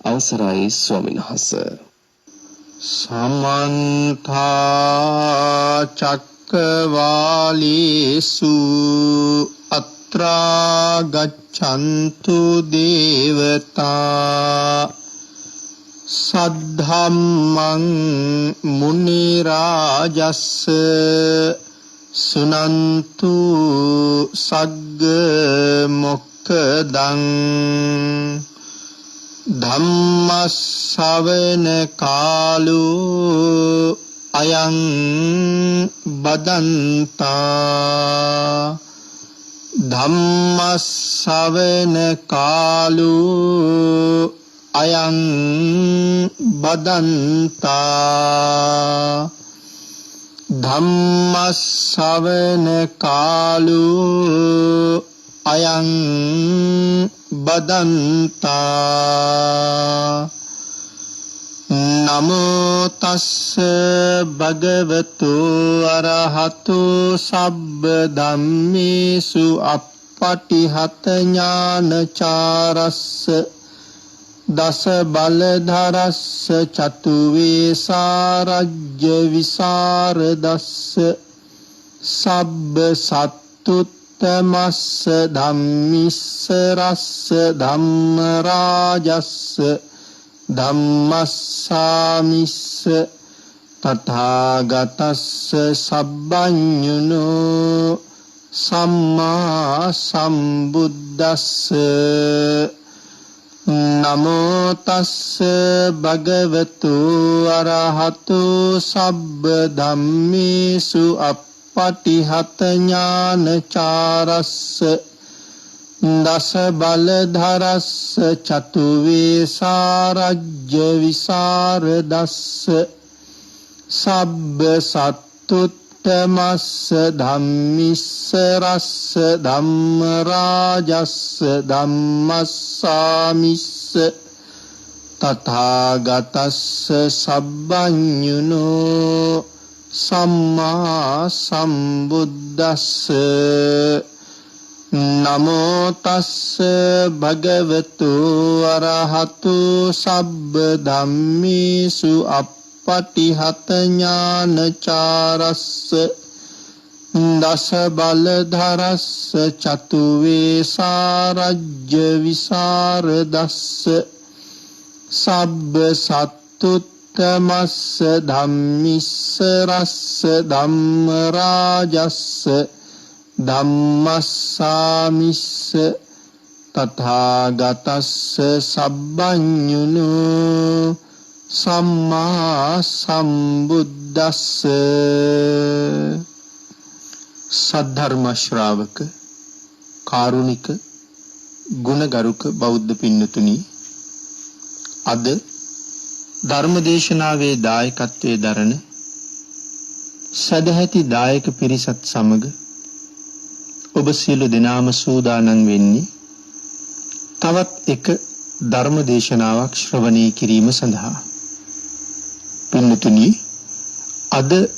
අවසරයි ස්වාමීන් වහන්සේ. සමන්ත චක්කවාලේසු අත්‍රා ගච්ඡන්තු දේවතා සද්ධම්මං මුනි රාජස්ස සුනන්තු සග්ග මොක්ඛදං ධම්මස්සවන කාලෝ අයං බදන්තා ධම්මස්සවන කාලෝ අයං බදන්තා ධම්මස්සවන කාලෝ අයං බදන්තා නමෝ තස්ස භගවතු අරහතු සබ්බ ධම්මේසු අප්පටිහත ඥානචාරස්ස දස බලධරස්ස චතු වේසාරජ්‍ය විසරදස්ස සබ්බ සත්තුත් තමස්ස ධම්මිස්ස රස්ස ධම්ම රාජස්ස ධම්මස්සාමිස්ස තථාගතස්ස සබ්බඤුනෝ සම්මා සම්බුද්දස්ස නමෝ තස්ස භගවතු අරහතු සබ්බ ධම්මේසු පටිහත ඥානචාරස්ස දස බලධරස්ස චතු වේසාරජ්‍ය විසරදස්ස සබ්බ සත්තුත්තමස්ස ධම්මිස්ස රස්ස ධම්ම රාජස්ස ධම්මස්සාමිස්ස තථාගතස්ස සබ්බඤුනෝ සම්මා සම්බුද්දස්ස නමෝ තස්ස භගවතු අරහතු සබ්බ ධම්මේසු අප්පටිහත ඥානචාරස්ස දස බලධරස්ස චතු වේසාරජ්‍ය විසරදස්ස සබ්බ සත්තුත් තමස්ස ධම්මිස්ස රස්ස ධම්ම රාජස්ස ධම්මස්සාමිස්ස තථාගතස්ස සබ්බඤුනෝ සම්මා සම්බුද්දස්ස සද්ධර්ම ශ්‍රාවක කාරුණික ගුණගරුක බෞද්ධ පින්නතුනි අද ධර්මදේශනාවේ දායකත්වයේ දරන සදැහැති දායක පිරිසත් සමග ඔබ සියලු දෙනාම සූදානම් වෙන්නේ තවත් එක ධර්මදේශනාවක් ශ්‍රවණය කිරීම සඳහා. පින්නතුනි අද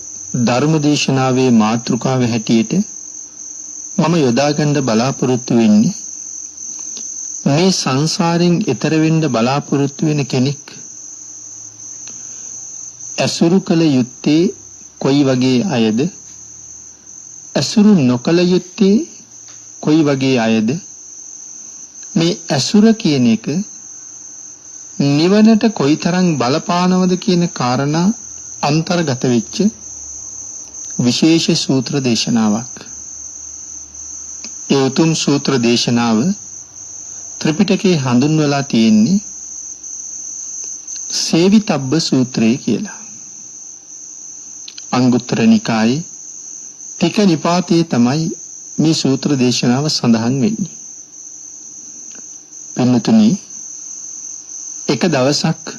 ධර්මදේශනාවේ මාතෘකාව හැටියට මම යොදා ගන්න බලාපොරොත්තු වෙන්නේ මේ සංසාරයෙන් එතර වෙන්න බලාපොරොත්තු වෙන කෙනෙක් ඇසුරු කළ යුත්තේ කොයි වගේ අයද ඇසුරු නොකළ යුත්තේ කොයි වගේ අයද මේ ඇසුර කියන එක නිවනට කොයිතරම් බලපානවද කියන කාරණා අන්තර්ගත වෙච්ච විශේෂ සූත්‍ර දේශනාවක්. ඒ උතුම් සූත්‍ර දේශනාව ත්‍රිපිටකයේ හඳුන්වලා තියෙන්නේ සේවිතබ්බ සූත්‍රය කියලා. අංගුත්තර නිකායේ ටික නිපාතයේ තමයි මේ සූත්‍ර දේශනාව සඳහන් වෙන්නේ. පින්නතුනි එක දවසක්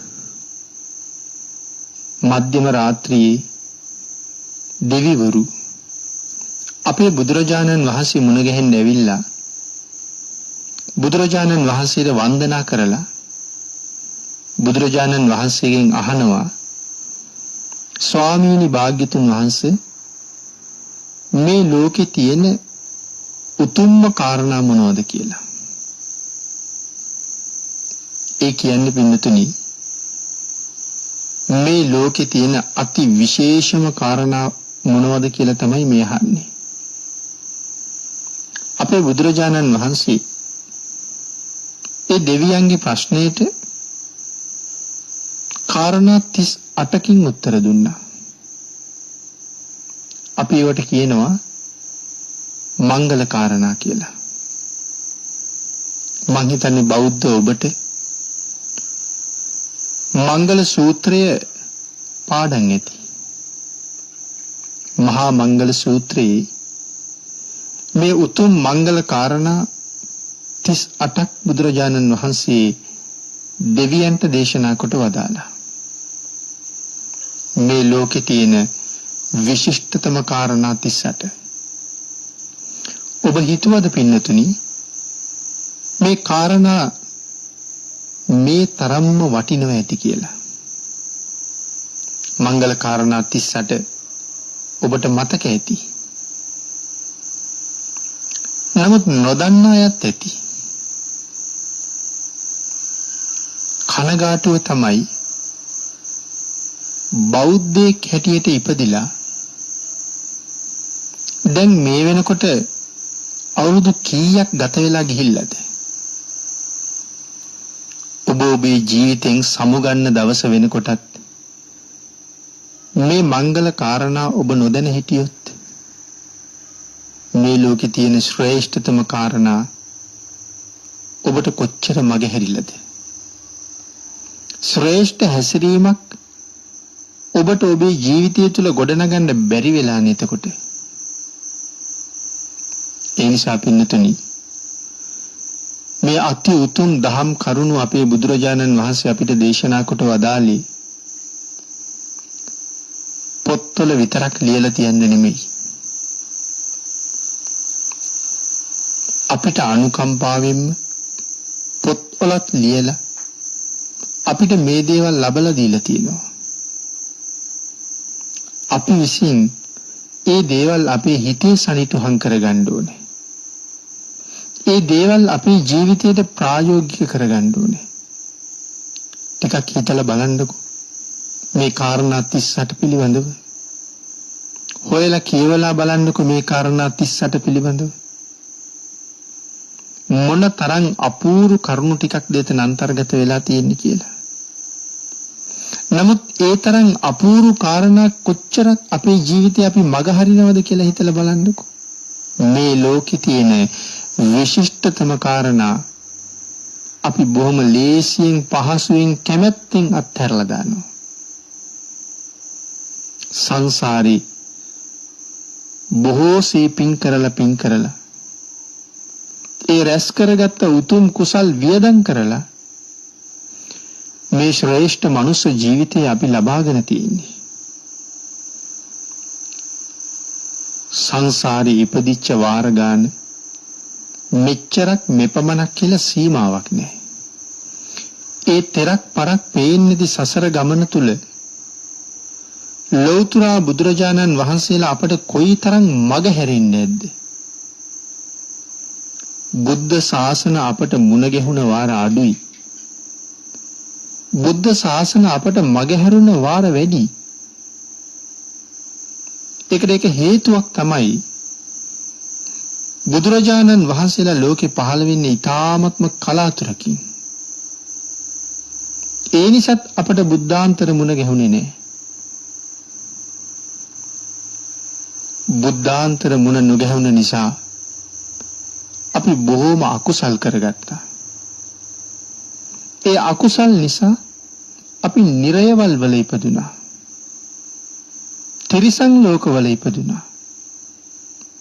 මධ්‍යම රාත්‍රියේ දෙවිවරු අපේ බුදුරජාණන් වහන්සේ මුණ ගැහෙන්න ඇවිල්ලා බුදුරජාණන් වහන්සේට වන්දනා කරලා බුදුරජාණන් වහන්සේගෙන් අහනවා ස්වාමීනි භාග්‍යතුන් වහන්සේ මේ ලෝකේ තියෙන උතුම්ම කාරණා මොනවද කියලා. ඒ කියන්නේ පින්නතුනි මේ ලෝකේ තියෙන අති විශේෂම කාරණා මොනවද කියලා තමයි මේ අහන්නේ. අපේ බුදුරජාණන් වහන්සේ ඒ දෙවියන්ගේ ප්‍රශ්නෙට කාරණා 38කින් උත්තර දුන්නා. අපි ඒවට කියනවා මංගල කාරණා කියලා. මං හිතන්නේ බෞද්ධ ඔබට මංගල සූත්‍රය පාඩම් ඇති. මහා මංගල සූත්‍රයේ මේ උතුම් මංගල කාරණා 38ක් බුදුරජාණන් වහන්සේ දෙවියන්ට දේශනා කොට වදාළා. මේ ලෝකේ තියෙන විශිෂ්ටතම කාරණා 38. ඔබ හිතුවද පින්නතුනි මේ කාරණා මේ තරම්ම වටිනව ඇති කියලා? මංගල කාරණා 38 ඔබට මතක ඇති. නමුත් නොදන්නා අයත් ඇති. කනගාටුව තමයි බෞද්ධයෙක් හැටියට ඉපදිලා දැන් මේ වෙනකොට අවුරුදු කීයක් ගත වෙලා ගිහිල්ලාද? ඔබ ඔබේ ජීවිතෙන් සමුගන්න දවස වෙනකොටත් මේ මංගල කාරණා ඔබ නොදැන හිටියොත් මේ ලෝකේ තියෙන ශ්‍රේෂ්ඨතම කාරණා ඔබට කොච්චර මගහැරිලාද? ශ්‍රේෂ්ඨ හැසිරීමක් ඔබට ඔබේ ජීවිතය තුළ ගොඩනගන්න බැරි වෙලා නේතකොට. ඒ නිසා පින්නතුනි මේ අති උතුම් දහම් කරුණු අපේ බුදුරජාණන් වහන්සේ අපිට දේශනා කොට වදාළේ පොත්වල විතරක් ලියලා තියන්න නෙමෙයි. අපිට අනුකම්පාවෙන්ම පොත්වලත් ලියලා අපිට මේ දේවල් ලබලා දීලා තියෙනවා. අපි විසින් ඒ දේවල් අපේ හිතේ සනිටුහන් කරගන්න ඕනේ. ඒ දේවල් අපේ ජීවිතයට ප්‍රායෝගික කරගන්න ඕනේ. ටිකක් හිතලා බලන්නකෝ මේ කාරණා 38 පිළිබඳව. හොයලා කියවලා බලන්නකෝ මේ කාරණා 38 පිළිබඳව. මොන තරම් අපූර්ව කරුණු ටිකක් දෙතන අන්තර්ගත වෙලා තියෙන්නේ කියලා. නමුත් ඒ තරම් අපූර්ව කාරණා කොච්චරක් අපේ ජීවිතේ අපි මග හරිනවද කියලා හිතලා බලන්නකෝ. මේ ලෝකේ තියෙන විශිෂ්ටතම කාරණා අපි බොහොම ලේසියෙන් පහසුවෙන් කැමැත්තෙන් අත්හැරලා දානවා. සංසාරේ බොහෝ සීපින් කරලා ඒ රැස් කරගත්ත උතුම් කුසල් වියදම් කරලා මේ ශ්‍රේෂ්ඨ මනුෂ්‍ය ජීවිතය අපි ලබාගෙන තියෙන්නේ. සංසාරේ ඉපදිච්ච වාර ගාන මෙච්චරක් මෙපමණක් කියලා සීමාවක් නැහැ. ඒ තරක් පරක් පේන්නේදි සසර ගමන තුල ලෞතර බුදුරජාණන් වහන්සේලා අපට කොයිතරම් මග හැරෙන්නේ නැද්ද? බුද්ධ ශාසන අපට මුණ ගැහුණ වාර අඩුයි. බුද්ධ ශාසන අපට මග හැරුණ වාර වැඩි. ඒකට එක හේතුවක් තමයි බුදුරජාණන් වහන්සේලා ලෝකේ පහළ වෙන්නේ ඊ타ත්ම කලාතුරකින්. ඒ නිසාත් අපට බුද්ධාන්තර මුණ ගැහුනේ නැහැ. බුද්ධාන්තර මුණ නොගැහුණ නිසා අපි බොහෝම අකුසල් කරගත්තා. ඒ අකුසල් නිසා අපි නිරයවල් වල ඉපදුනා. තිරිසන් ලෝකවල ඉපදුනා.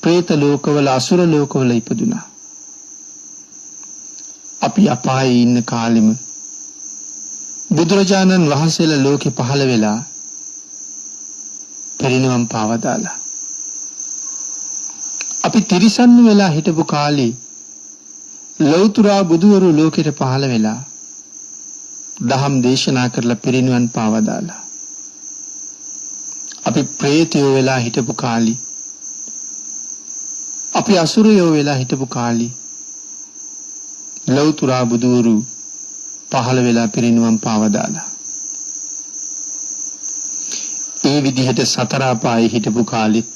പ്രേත ලෝකවල අසුර ලෝකවල ඉපදුනා. අපි අපායේ ඉන්න කාලෙම බුදුරජාණන් වහන්සේලා ලෝකේ පහළ වෙලා පරිණිවන් පාවදාලා. අපි තිරිසන් වෙලා හිටපු කාලේ ලෞතර බුදුවරු ලෝකෙට පහළ වෙලා දහම් දේශනා කරලා පරිණිවන් පාවදාලා. අපි പ്രേතයෝ වෙලා හිටපු කාලේ අපි අසුරයෝ වෙලා හිටපු කාලේ ලෞතර බුදුවරු පහළ වෙලා පිරිනුවම් පාවදාලා. ඒ විදිහට සතර අපායේ හිටපු කාලෙත්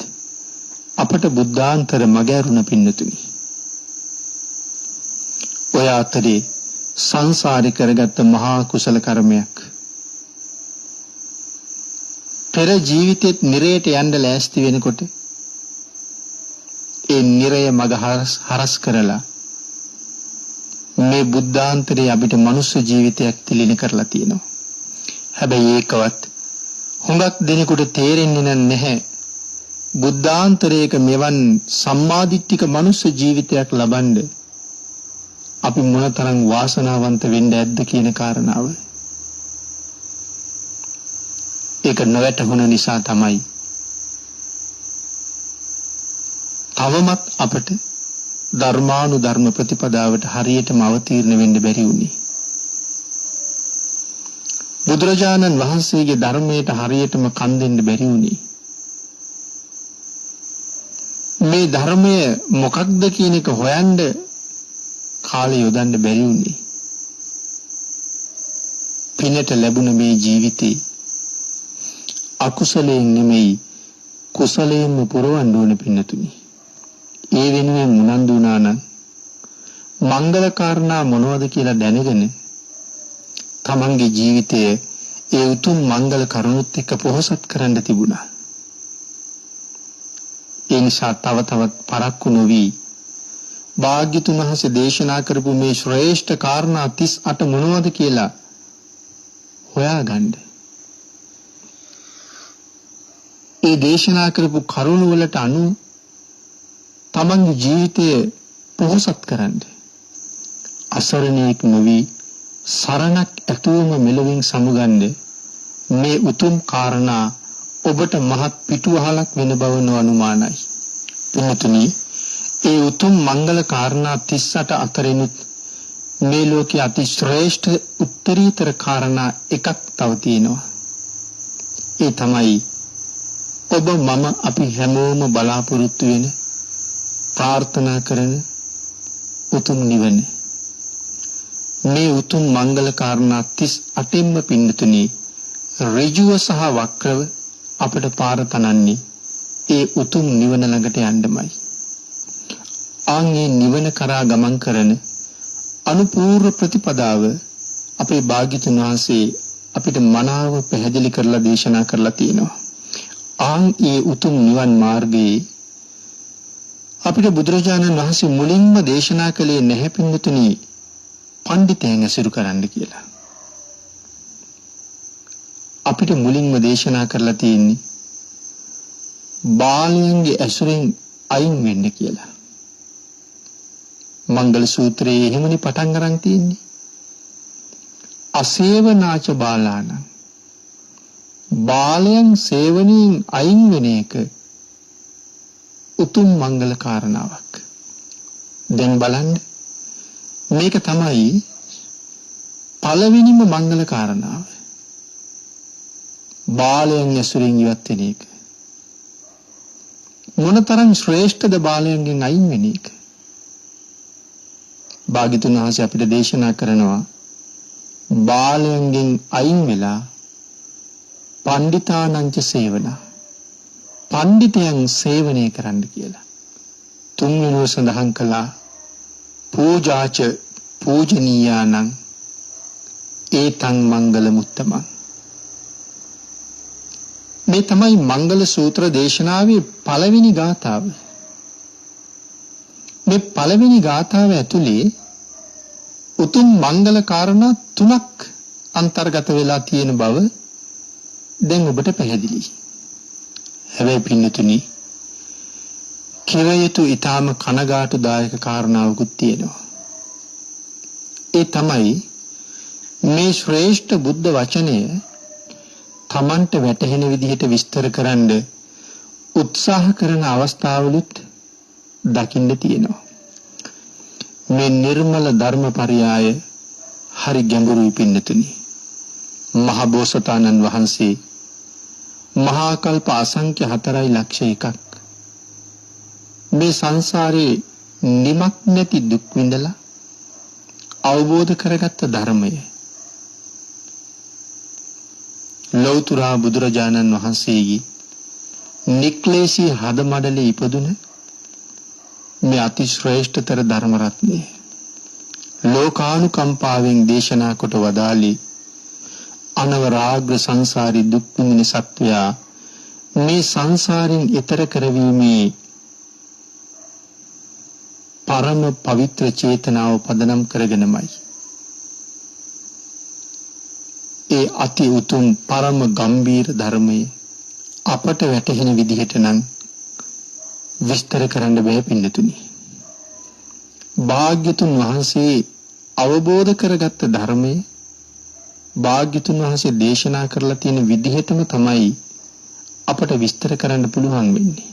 අපට බුද්ධාන්තර මගහැරුණ පින්නතුනි. ඔය අතරේ සංසාරේ කරගත්ත මහා කුසල කර්මයක් පෙර ජීවිතෙත් නිරයට යන්න ලෑස්ති වෙනකොට ඒ නිරය මග හරස් කරලා මේ බුද්ධාන්තරේ අපිට මනුස්ස ජීවිතයක් තිලින කරලා තියෙනවා. හැබැයි ඒකවත් හුඟක් දෙනෙකුට තේරෙන්නේ නැහැ. බුද්ධාන්තරයක මෙවන් සම්මාදිට්ඨික මනුස්ස ජීවිතයක් ලබන්න අපි මොනතරම් වාසනාවන්ත වෙන්න ඇද්ද කියන කාරණාව. ඒක නොවැටහුණ නිසා තමයි තවමත් අපට ධර්මානුධර්ම ප්‍රතිපදාවට හරියටම අවතීර්ණ වෙන්න බැරි වුණේ. බුදුරජාණන් වහන්සේගේ ධර්මයට හරියටම කන් දෙන්න බැරි වුණේ. මේ ධර්මය මොකක්ද කියන එක හොයන්න කාලය යොදන්න බැරි වුණේ. පිනට ලැබුණ මේ ජීවිතේ අකුසලයෙන් නෙමෙයි කුසලයෙන්ම පුරවන්න ඕන පින්නතුනි. ඒ වෙනුවෙන් උනන්දු වුණා නම් මංගල කාරණා මොනවද කියලා දැනගෙන තමන්ගේ ජීවිතය ඒ උතුම් මංගල කරුණුත් එක්ක පොහොසත් කරන්න තිබුණා. ඒ නිසා තව තවත් පරක්කු නොවි භාග්‍යතුන් වහන්සේ දේශනා කරපු මේ ශ්‍රේෂ්ඨ කාරණා 38 මොනවද කියලා හොයාගන්න. ඒ දේශනා කරපු කරුණ වලට අනුව තමන්ගේ ජීවිතය පොහොසත් කරන්න. අසරණෙක් නොවි සරණක් ඇතුවම මෙලොවින් සමුගන්න මේ උතුම් කාරණා ඔබට මහත් පිටුවහලක් වෙන බව නොඅනුමානයි. පින්තුනි, ඒ උතුම් මංගල කාරණා 38 අතරිනුත් මේ ලෝකයේ අති ශ්‍රේෂ්ඨ උත්තරීතර කාරණා එකක් තව තියෙනවා. ඒ තමයි ඔබ මම අපි හැමෝම බලාපොරොත්තු වෙන ප්‍රාර්ථනා කරන උතුම් නිවන. මේ උතුම් මංගල කාරණා 38න්ම පින්නතුනි ඍජුව සහ වක්‍රව අපට පාර තනන්නේ ඒ උතුම් නිවන ළඟට යන්නමයි. ආන්ගේ නිවන කරා ගමන් කරන අනුපූර්ව ප්‍රතිපදාව අපේ භාග්‍යතුන් වහන්සේ අපිට මනාව පැහැදිලි කරලා දේශනා කරලා තියෙනවා. ආන් ඒ උතුම් නිවන් මාර්ගයේ අපිට බුදුරජාණන් වහන්සේ මුලින්ම දේශනා කළේ නැහැ පින්නතුනි පඬිතයන් ඇසුරු කරන්න කියලා. අපිට මුලින්ම දේශනා කරලා තියෙන්නේ බාලයන්ගේ ඇසුරෙන් අයින් වෙන්න කියලා. මංගල සූත්‍රයේ එහෙමනේ පටන් ගන්න තියෙන්නේ. අසේවනාච බාලාන. බාලයන් සේවනයෙන් අයින් වෙන එක උතුම් මංගල කාරණාවක්. දැන් බලන්න මේක තමයි පළවෙනිම මංගල කාරණාව. බාලයන් ඇසුරින් ඉවත් වෙන එක. මොනතරම් ශ්‍රේෂ්ඨද බාලයන්ගෙන් අයින් වෙන එක. භාග්‍යතුන් වහන්සේ අපිට දේශනා කරනවා බාලයන්ගෙන් අයින් වෙලා පණ්ඩිතානංච සේවනා. පණ්ඩිතයන් සේවනය කරන්න කියලා. තුන්වෙනිව සඳහන් කළා පූජාච පූජනීයානං ඒතං මංගල මුත්තමං. මේ තමයි මංගල සූත්‍ර දේශනාවේ පළවෙනි ගාථාව. මේ පළවෙනි ගාථාව ඇතුලේ උතුම් මංගල කාරණා 3ක් අන්තර්ගත වෙලා තියෙන බව දැන් ඔබට පැහැදිලි. හැබැයි පින්නතුනි කිව යුතු ඊටාම කනගාටුදායක කාරණාවකුත් තියෙනවා. ඒ තමයි මේ ශ්‍රේෂ්ඨ බුද්ධ වචනය තමන්ට වැටහෙන විදිහට විස්තර කරන්න උත්සාහ කරන අවස්ථාවලුත් දකින්න තියෙනවා. මේ නිර්මල ධර්මපරියාය හරි ගැඹුරුයි පින්නතුනි. මහ බෝසතාණන් වහන්සේ මහා කල්ප අසංඛ්‍ය 4,01,000ක් මේ සංසාරේ නිමක් නැති දුක් විඳලා අවබෝධ කරගත්ත ධර්මය ලෞතර බුදුරජාණන් වහන්සේගේ නික්ලේශී හදමඩලේ ඉපදුන මේ අති ශ්‍රේෂ්ඨතර ධර්ම රත්නය ලෝකානුකම්පාවෙන් දේශනා කොට වදාළේ අනවරාග්‍ර සංසාරී දුක් විඳින සත්වයා මේ සංසාරයෙන් එතර කරවීමේ පරම පවිත්‍ර චේතනාව පදනම් කරගෙනමයි. ඒ අති උතුම් පරම ගම්බීර ධර්මයේ අපට වැටහෙන විදිහට නම් විස්තර කරන්න බෑ පින්නතුනි. භාග්‍යතුන් වහන්සේ අවබෝධ කරගත්ත ධර්මයේ භාග්‍යතුන් වහන්සේ දේශනා කරලා තියෙන විදිහටම තමයි අපට විස්තර කරන්න පුළුවන් වෙන්නේ.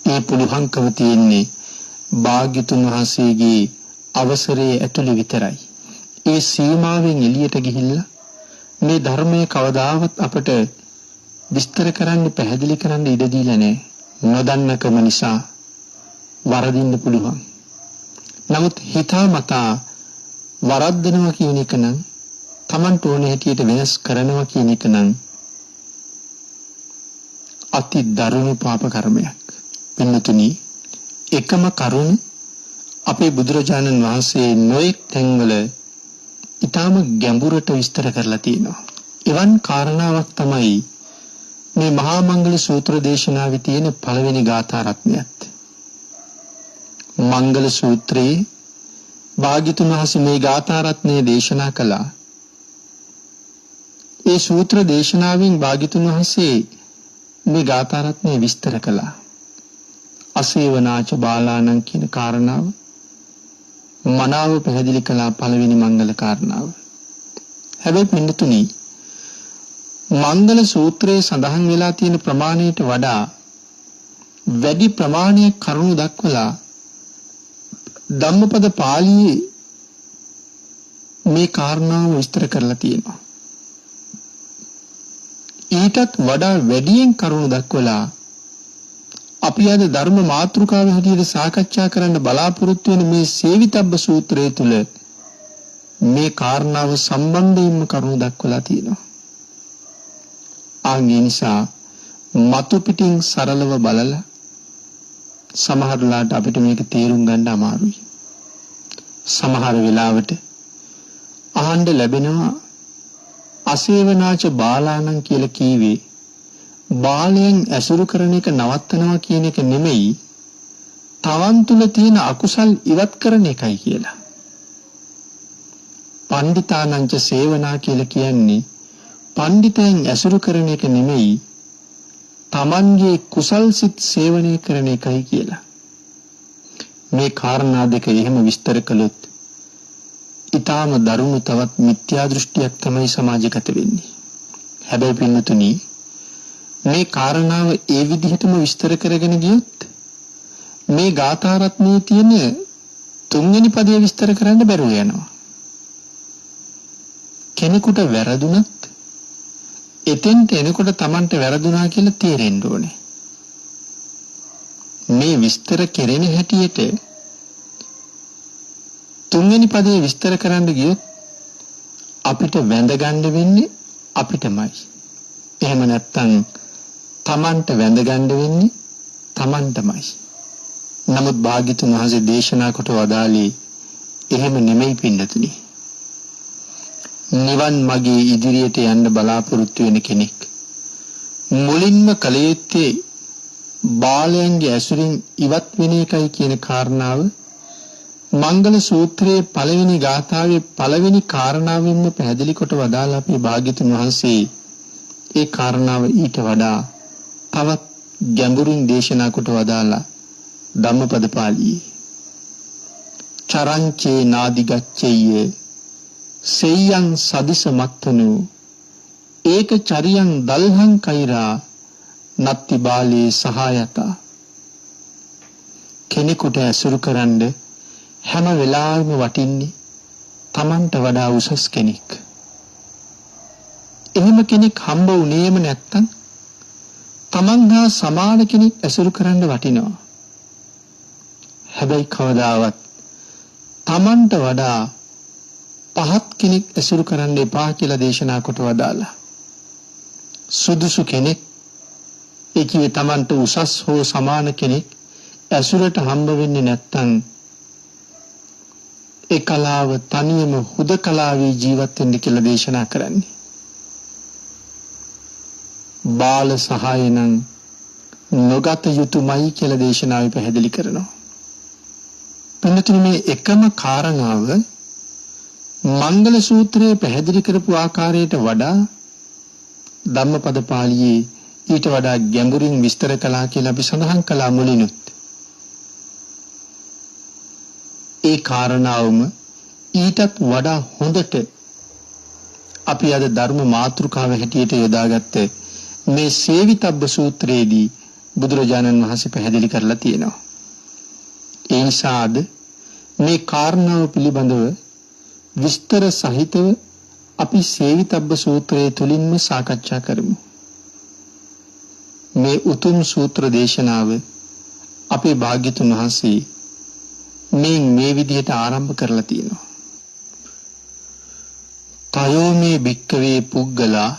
ඒ පුළුවන්කම තියෙන්නේ භාග්‍යතුන් වහන්සේගේ අවසරයේ ඇතුළේ විතරයි. ඒ සීමාවෙන් එළියට ගිහිල්ලා මේ ධර්මයේ කවදාවත් අපට විස්තර කරන්න පැහැදිලි කරන්න ඉඩ දීලා නැහැ. නොදන්නකම නිසා වරදින්න පුළුවන්. නමුත් හිතාමතා වරද්දනවා කියන එක නම් Tamanට ඕන හැටියට වෙනස් කරනවා කියන එක නම් අති දරුණු පාප කර්මයක්. පින්නතුනි එකම කරුණ අපේ බුදුරජාණන් වහන්සේ නොයෙක් තැන්වල ඊටම ගැඹුරට විස්තර කරලා තියෙනවා. එවන් කාරණාවක් තමයි මේ මහා මංගල සූත්‍ර දේශනාවේ තියෙන පළවෙනි ගාථා රත්නයත්. මංගල සූත්‍රයේ භාග්‍යතුන් වහන්සේ මේ ගාථා රත්නය දේශනා කළා. ඒ සූත්‍ර දේශනාවෙන් භාග්‍යතුන් වහන්සේ මේ ගාථා රත්නය විස්තර කළා. අසේවනාච බාලාණන් කියන කාරණාව මනාව පැහැදිලි කළා පළවෙනි මංගල කාරණාව. හැබැයි පින්නතුනි මංගල සූත්‍රයේ සඳහන් වෙලා තියෙන ප්‍රමාණයට වඩා වැඩි ප්‍රමාණයක් කරුණු දක්වලා ධම්මපද පාළියේ මේ කාරණාව විස්තර කරලා තියෙනවා. ඊටත් වඩා වැඩියෙන් කරුණු දක්වලා අපි අද ධර්ම මාතෘකාව හැටියට සාකච්ඡා කරන්න බලාපොරොත්තු වෙන මේ සේවිතබ්බ සූත්‍රය තුල මේ කාරණාව සම්බන්ධයෙන්ම කරුණු දක්වලා තියෙනවා. ආන්ගේ නිසා මතු පිටින් සරලව බලලා සමහරලාට අපිට මේක තේරුම් ගන්න අමාරුයි. සමහර වෙලාවට අහන්න ලැබෙනවා අසේවනාච බාලාණන් කියලා කීවේ බාලයන් ඇසුරු කරන එක නවත්තනවා කියන එක නෙමෙයි තවන් තුල තියෙන අකුසල් ඉවත් කරන එකයි කියලා. පණ්ඩිතානංච සේවනා කියලා කියන්නේ පණ්ඩිතයන් ඇසුරු කරන එක නෙමෙයි තමන්ගේ කුසල් සිත් සේවනය කරන එකයි කියලා. මේ කාරණා දෙක එහෙම විස්තර කළොත් ඊටාම දරුණු තවත් මිත්‍යා දෘෂ්ටියක් තමයි සමාජගත වෙන්නේ. හැබැයි පින්නතුනි මේ කාරණාව ඒ විදිහටම විස්තර කරගෙන ගියොත් මේ ගාථා රත්නයේ තියෙන තුන්වෙනි පදයේ විස්තර කරන්න බැරුව යනවා. කෙනෙකුට වැරදුනත් එතෙන්ට එනකොට Tamanට වැරදුනා කියලා තේරෙන්න ඕනේ. මේ විස්තර කෙරෙන හැටියට තුන්වෙනි පදයේ විස්තර කරන්න ගියොත් අපිට වැඳ ගන්න වෙන්නේ අපිටමයි. එහෙම නැත්නම් Tamanට වැඳ ගන්න වෙන්නේ Tamanටමයි. නමුත් භාග්‍යතුන් වහන්සේ දේශනා කොට වදාළේ එහෙම නෙමෙයි පින්නතුනි. නිවන් මාගේ ඉදිරියට යන්න බලාපොරොත්තු වෙන කෙනෙක් මුලින්ම කල යුත්තේ බාලයන්ගේ ඇසුරින් ඉවත් වෙන එකයි කියන කාරණාව මංගල සූත්‍රයේ පළවෙනි ගාථාවේ පළවෙනි කාරණාවෙන්ම පැහැදිලි කොට වදාලා අපේ භාග්‍යතුන් වහන්සේ ඒ කාරණාව ඊට වඩා තවත් ගැඹුරින් දේශනා කොට වදාලා ධම්මපද පාළියේ චරංචේ නාදිගච්ඡේය සෙය්‍යං සදිස මත්තනු ඒක චරියං දල්හං කෛරා නත්ති බාලේ සහායත කෙනෙකුට ඇසුරු කරන්න හැම වෙලාවෙම වටින්නේ Tamanට වඩා උසස් කෙනෙක්. එහෙම කෙනෙක් හම්බ වුණේම නැත්තම් Taman හා සමාන කෙනෙක් ඇසුරු කරන්න වටිනවා. හැබැයි කවදාවත් Tamanට වඩා පහත් කෙනෙක් ඇසුරු කරන්න එපා කියලා දේශනා කොට වදාලා. සුදුසු කෙනෙක්, ඒ කියේ Tamanට උසස් හෝ සමාන කෙනෙක් ඇසුරට හම්බ වෙන්නේ නැත්නම් ඒ කලාව තනියම හුදකලාවේ ජීවත් වෙන්න කියලා දේශනා කරන්නේ. බාල සහාය නම් නොගත යුතුයමයි කියලා දේශනාවේ පැහැදිලි කරනවා. පින්නතුනි, මේ එකම කාරණාව මංගල සූත්‍රයේ පැහැදිලි කරපු ආකාරයට වඩා ධම්මපද පාළියේ ඊට වඩා ගැඹුරින් විස්තර කළා කියලා අපි සඳහන් කළා මුලිනුත්. ඒ කාරණාවම ඊටත් වඩා හොඳට අපි අද ධර්ම මාතෘකාව හැටියට යොදාගත්ත මේ සේවිතබ්බ සූත්‍රයේදී බුදුරජාණන් වහන්සේ පැහැදිලි කරලා තියෙනවා. ඒ නිසා අද මේ කාරණාව පිළිබඳව විස්තර සහිතව අපි සේවිතබ්බ සූත්‍රයේ තුලින්ම සාකච්ඡා කරමු. මේ උතුම් සූත්‍ර දේශනාව අපේ භාග්‍යතුන් වහන්සේ මේ විදිහට ආරම්භ කරලා තියෙනවා. තයෝ මේ භික්කවේ පුග්ගලා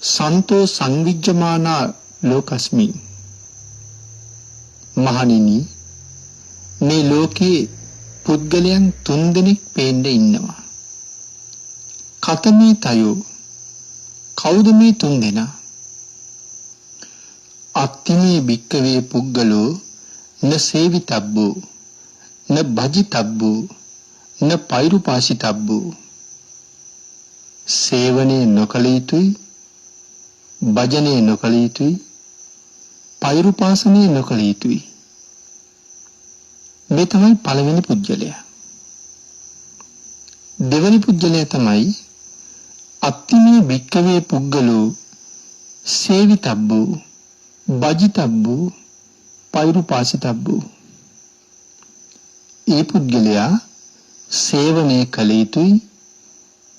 සන්තෝ සංවිජ්ජමානා ලෝකස්මි. මහණෙනි, මේ ලෝකේ පුද්ගලයන් 3 දෙනෙක් පේන්න ඉන්නවා. කතමේ තයෝ, කවුද මේ 3 දෙනා? අත්තිමේ භික්කවේ පුග්ගලෝ න සේවිතබ්බෝ න භජිතබ්බෝ න පෛරුපාසිතබ්බෝ. සේවනයේ නොකළ යුතුයි, භජනයේ නොකළ යුතුයි, පෛරුපාසනයේ නොකළ යුතුයි. මේ තමයි පළවෙනි පුජ්‍යලයා. දෙවෙනි පුජ්‍යලයා තමයි අත්තිමේ භික්කවේ පුග්ගලෝ සේවිතබ්බෝ භජිතබ්බෝ පෛරුපාසිතබ්බෝ. ඒ පුද්ගලයා සේවනයේ කළ යුතුයි,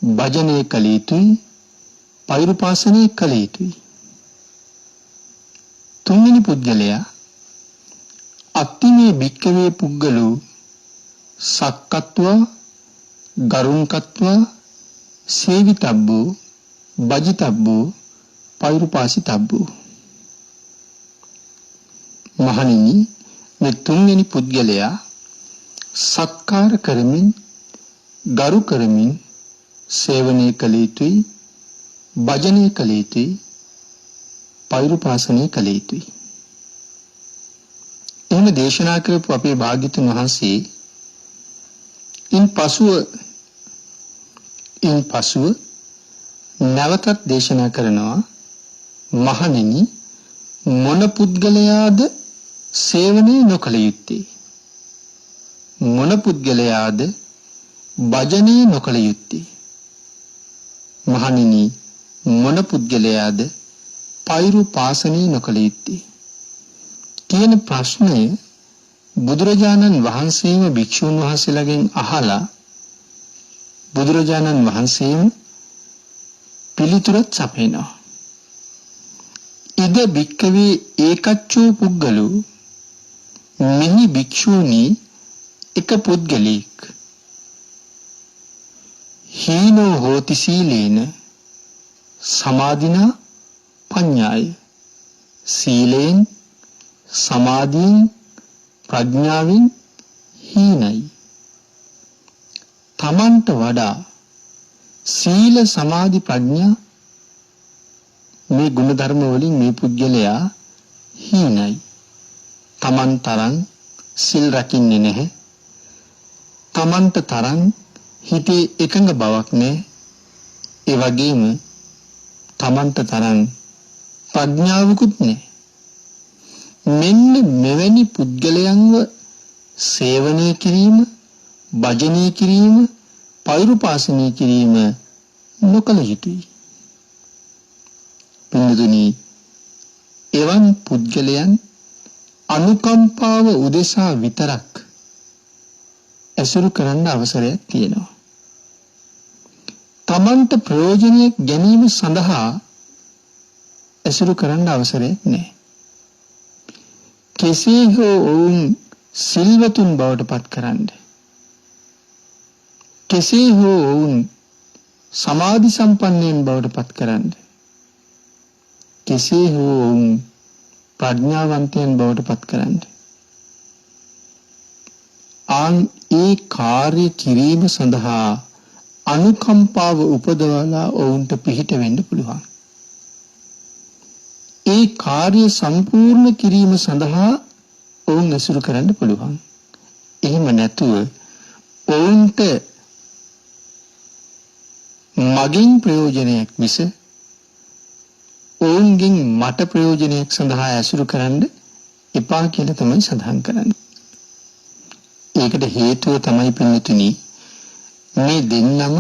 භජනයේ කළ යුතුයි, පෛරුපාසනයේ කළ යුතුයි. තුන්වෙනි පුද්ගලයා අත්තිමේ භික්කවේ පුද්ගලෝ සක්කත්වා ගරුංකත්වා සේවිතබ්බෝ භජිතබ්බෝ පෛරුපාසිතබ්බෝ. මහණෙනි, මේ තුන්වෙනි පුද්ගලයා සත්කාර කරමින්, ගරු කරමින් සේවනයේ කළ යුතුයි, භජනයේ කළ යුතුයි, පෛරුපාසනයේ කළ යුතුයි. එහෙම දේශනා කරපු අපේ භාග්‍යතුන් වහන්සේ ඉන් පසුව නැවතත් දේශනා කරනවා, මහණෙනි, මොන පුද්ගලයාද සේවනයේ නොකළ යුත්තේ? මොන පුද්ගලයාද භජනයේ නොකළ යුත්තේ? මහණෙනි, මොන පුද්ගලයාද පෛරුපාසනයේ නොකළ යුත්තේ? කියන ප්‍රශ්නය බුදුරජාණන් වහන්සේම භික්ෂුන් වහන්සේලාගෙන් අහලා බුදුරජාණන් වහන්සේම පිළිතුරක් සපයනවා. ඉද භික්කවේ ඒකච්චෝ පුද්ගලෝ, මෙහි භික්ෂූනි එක පුද්ගලෙක්, හීනෝ හෝති සීලේන සමාධිනා පඤ්ඤාය. සීලෙන්, සමාධියෙන්, ප්‍රඥාවෙන් හීනයි. තමන්ට වඩා සීල, සමාධි, ප්‍රඥා මේ ගුණ ධර්ම වලින් මේ පුද්ගලයා හීනයි. තමන් තරම් සිල් රකින්නේ නැහැ. තමන්ට තරම් හිතේ එකඟ බවක් නැහැ. ඒ වගේම තමන්ට තරම් ප්‍රඥාවකුත් නැහැ. මෙන්න මෙවැනි පුද්ගලයන්ව සේවනය කිරීම, භජනය කිරීම, පෛරුපාසනය කිරීම නොකළ යුතුයි. පින්දුනි, එවන් පුද්ගලයන් අනුකම්පාව උදෙසා විතරක් ඇසුරු කරන්න අවසරයක් තියෙනවා. තමන්ට ප්‍රයෝජනයක් ගැනීම සඳහා ඇසුරු කරන්න අවසරයක් නැහැ. කෙසේ හෝ ඔවුන් සිල්වතුන් බවට පත් කරන්න, කෙසේ හෝ ඔවුන් සමාධි සම්පන්නයන් බවට පත් කරන්න, කෙසේ හෝ වුන් ප්‍රඥාවන්තයන් බවට පත් කරන්න. ඒ කාර්ය කිරීම සඳහා අනුකම්පාව උපදවලා ඔවුන්ට පිහිට වෙන්න පුළුවන්. ඒ කාර්ය සම්පූර්ණ කිරීම සඳහා ඔවුන් ඇසුරු කරන්න පුළුවන්. එහෙම නැතුව ඔවුන්ට මගින් ප්‍රයෝජනයක් මිස ඔවුන්ගෙන් මට ප්‍රයෝජනයක් සඳහා ඇසුරු කරන්න එපා කියලා තමයි සඳහන් කරන්නේ. ඒකට හේතුව තමයි පින්තුනි මේ දෙන්නම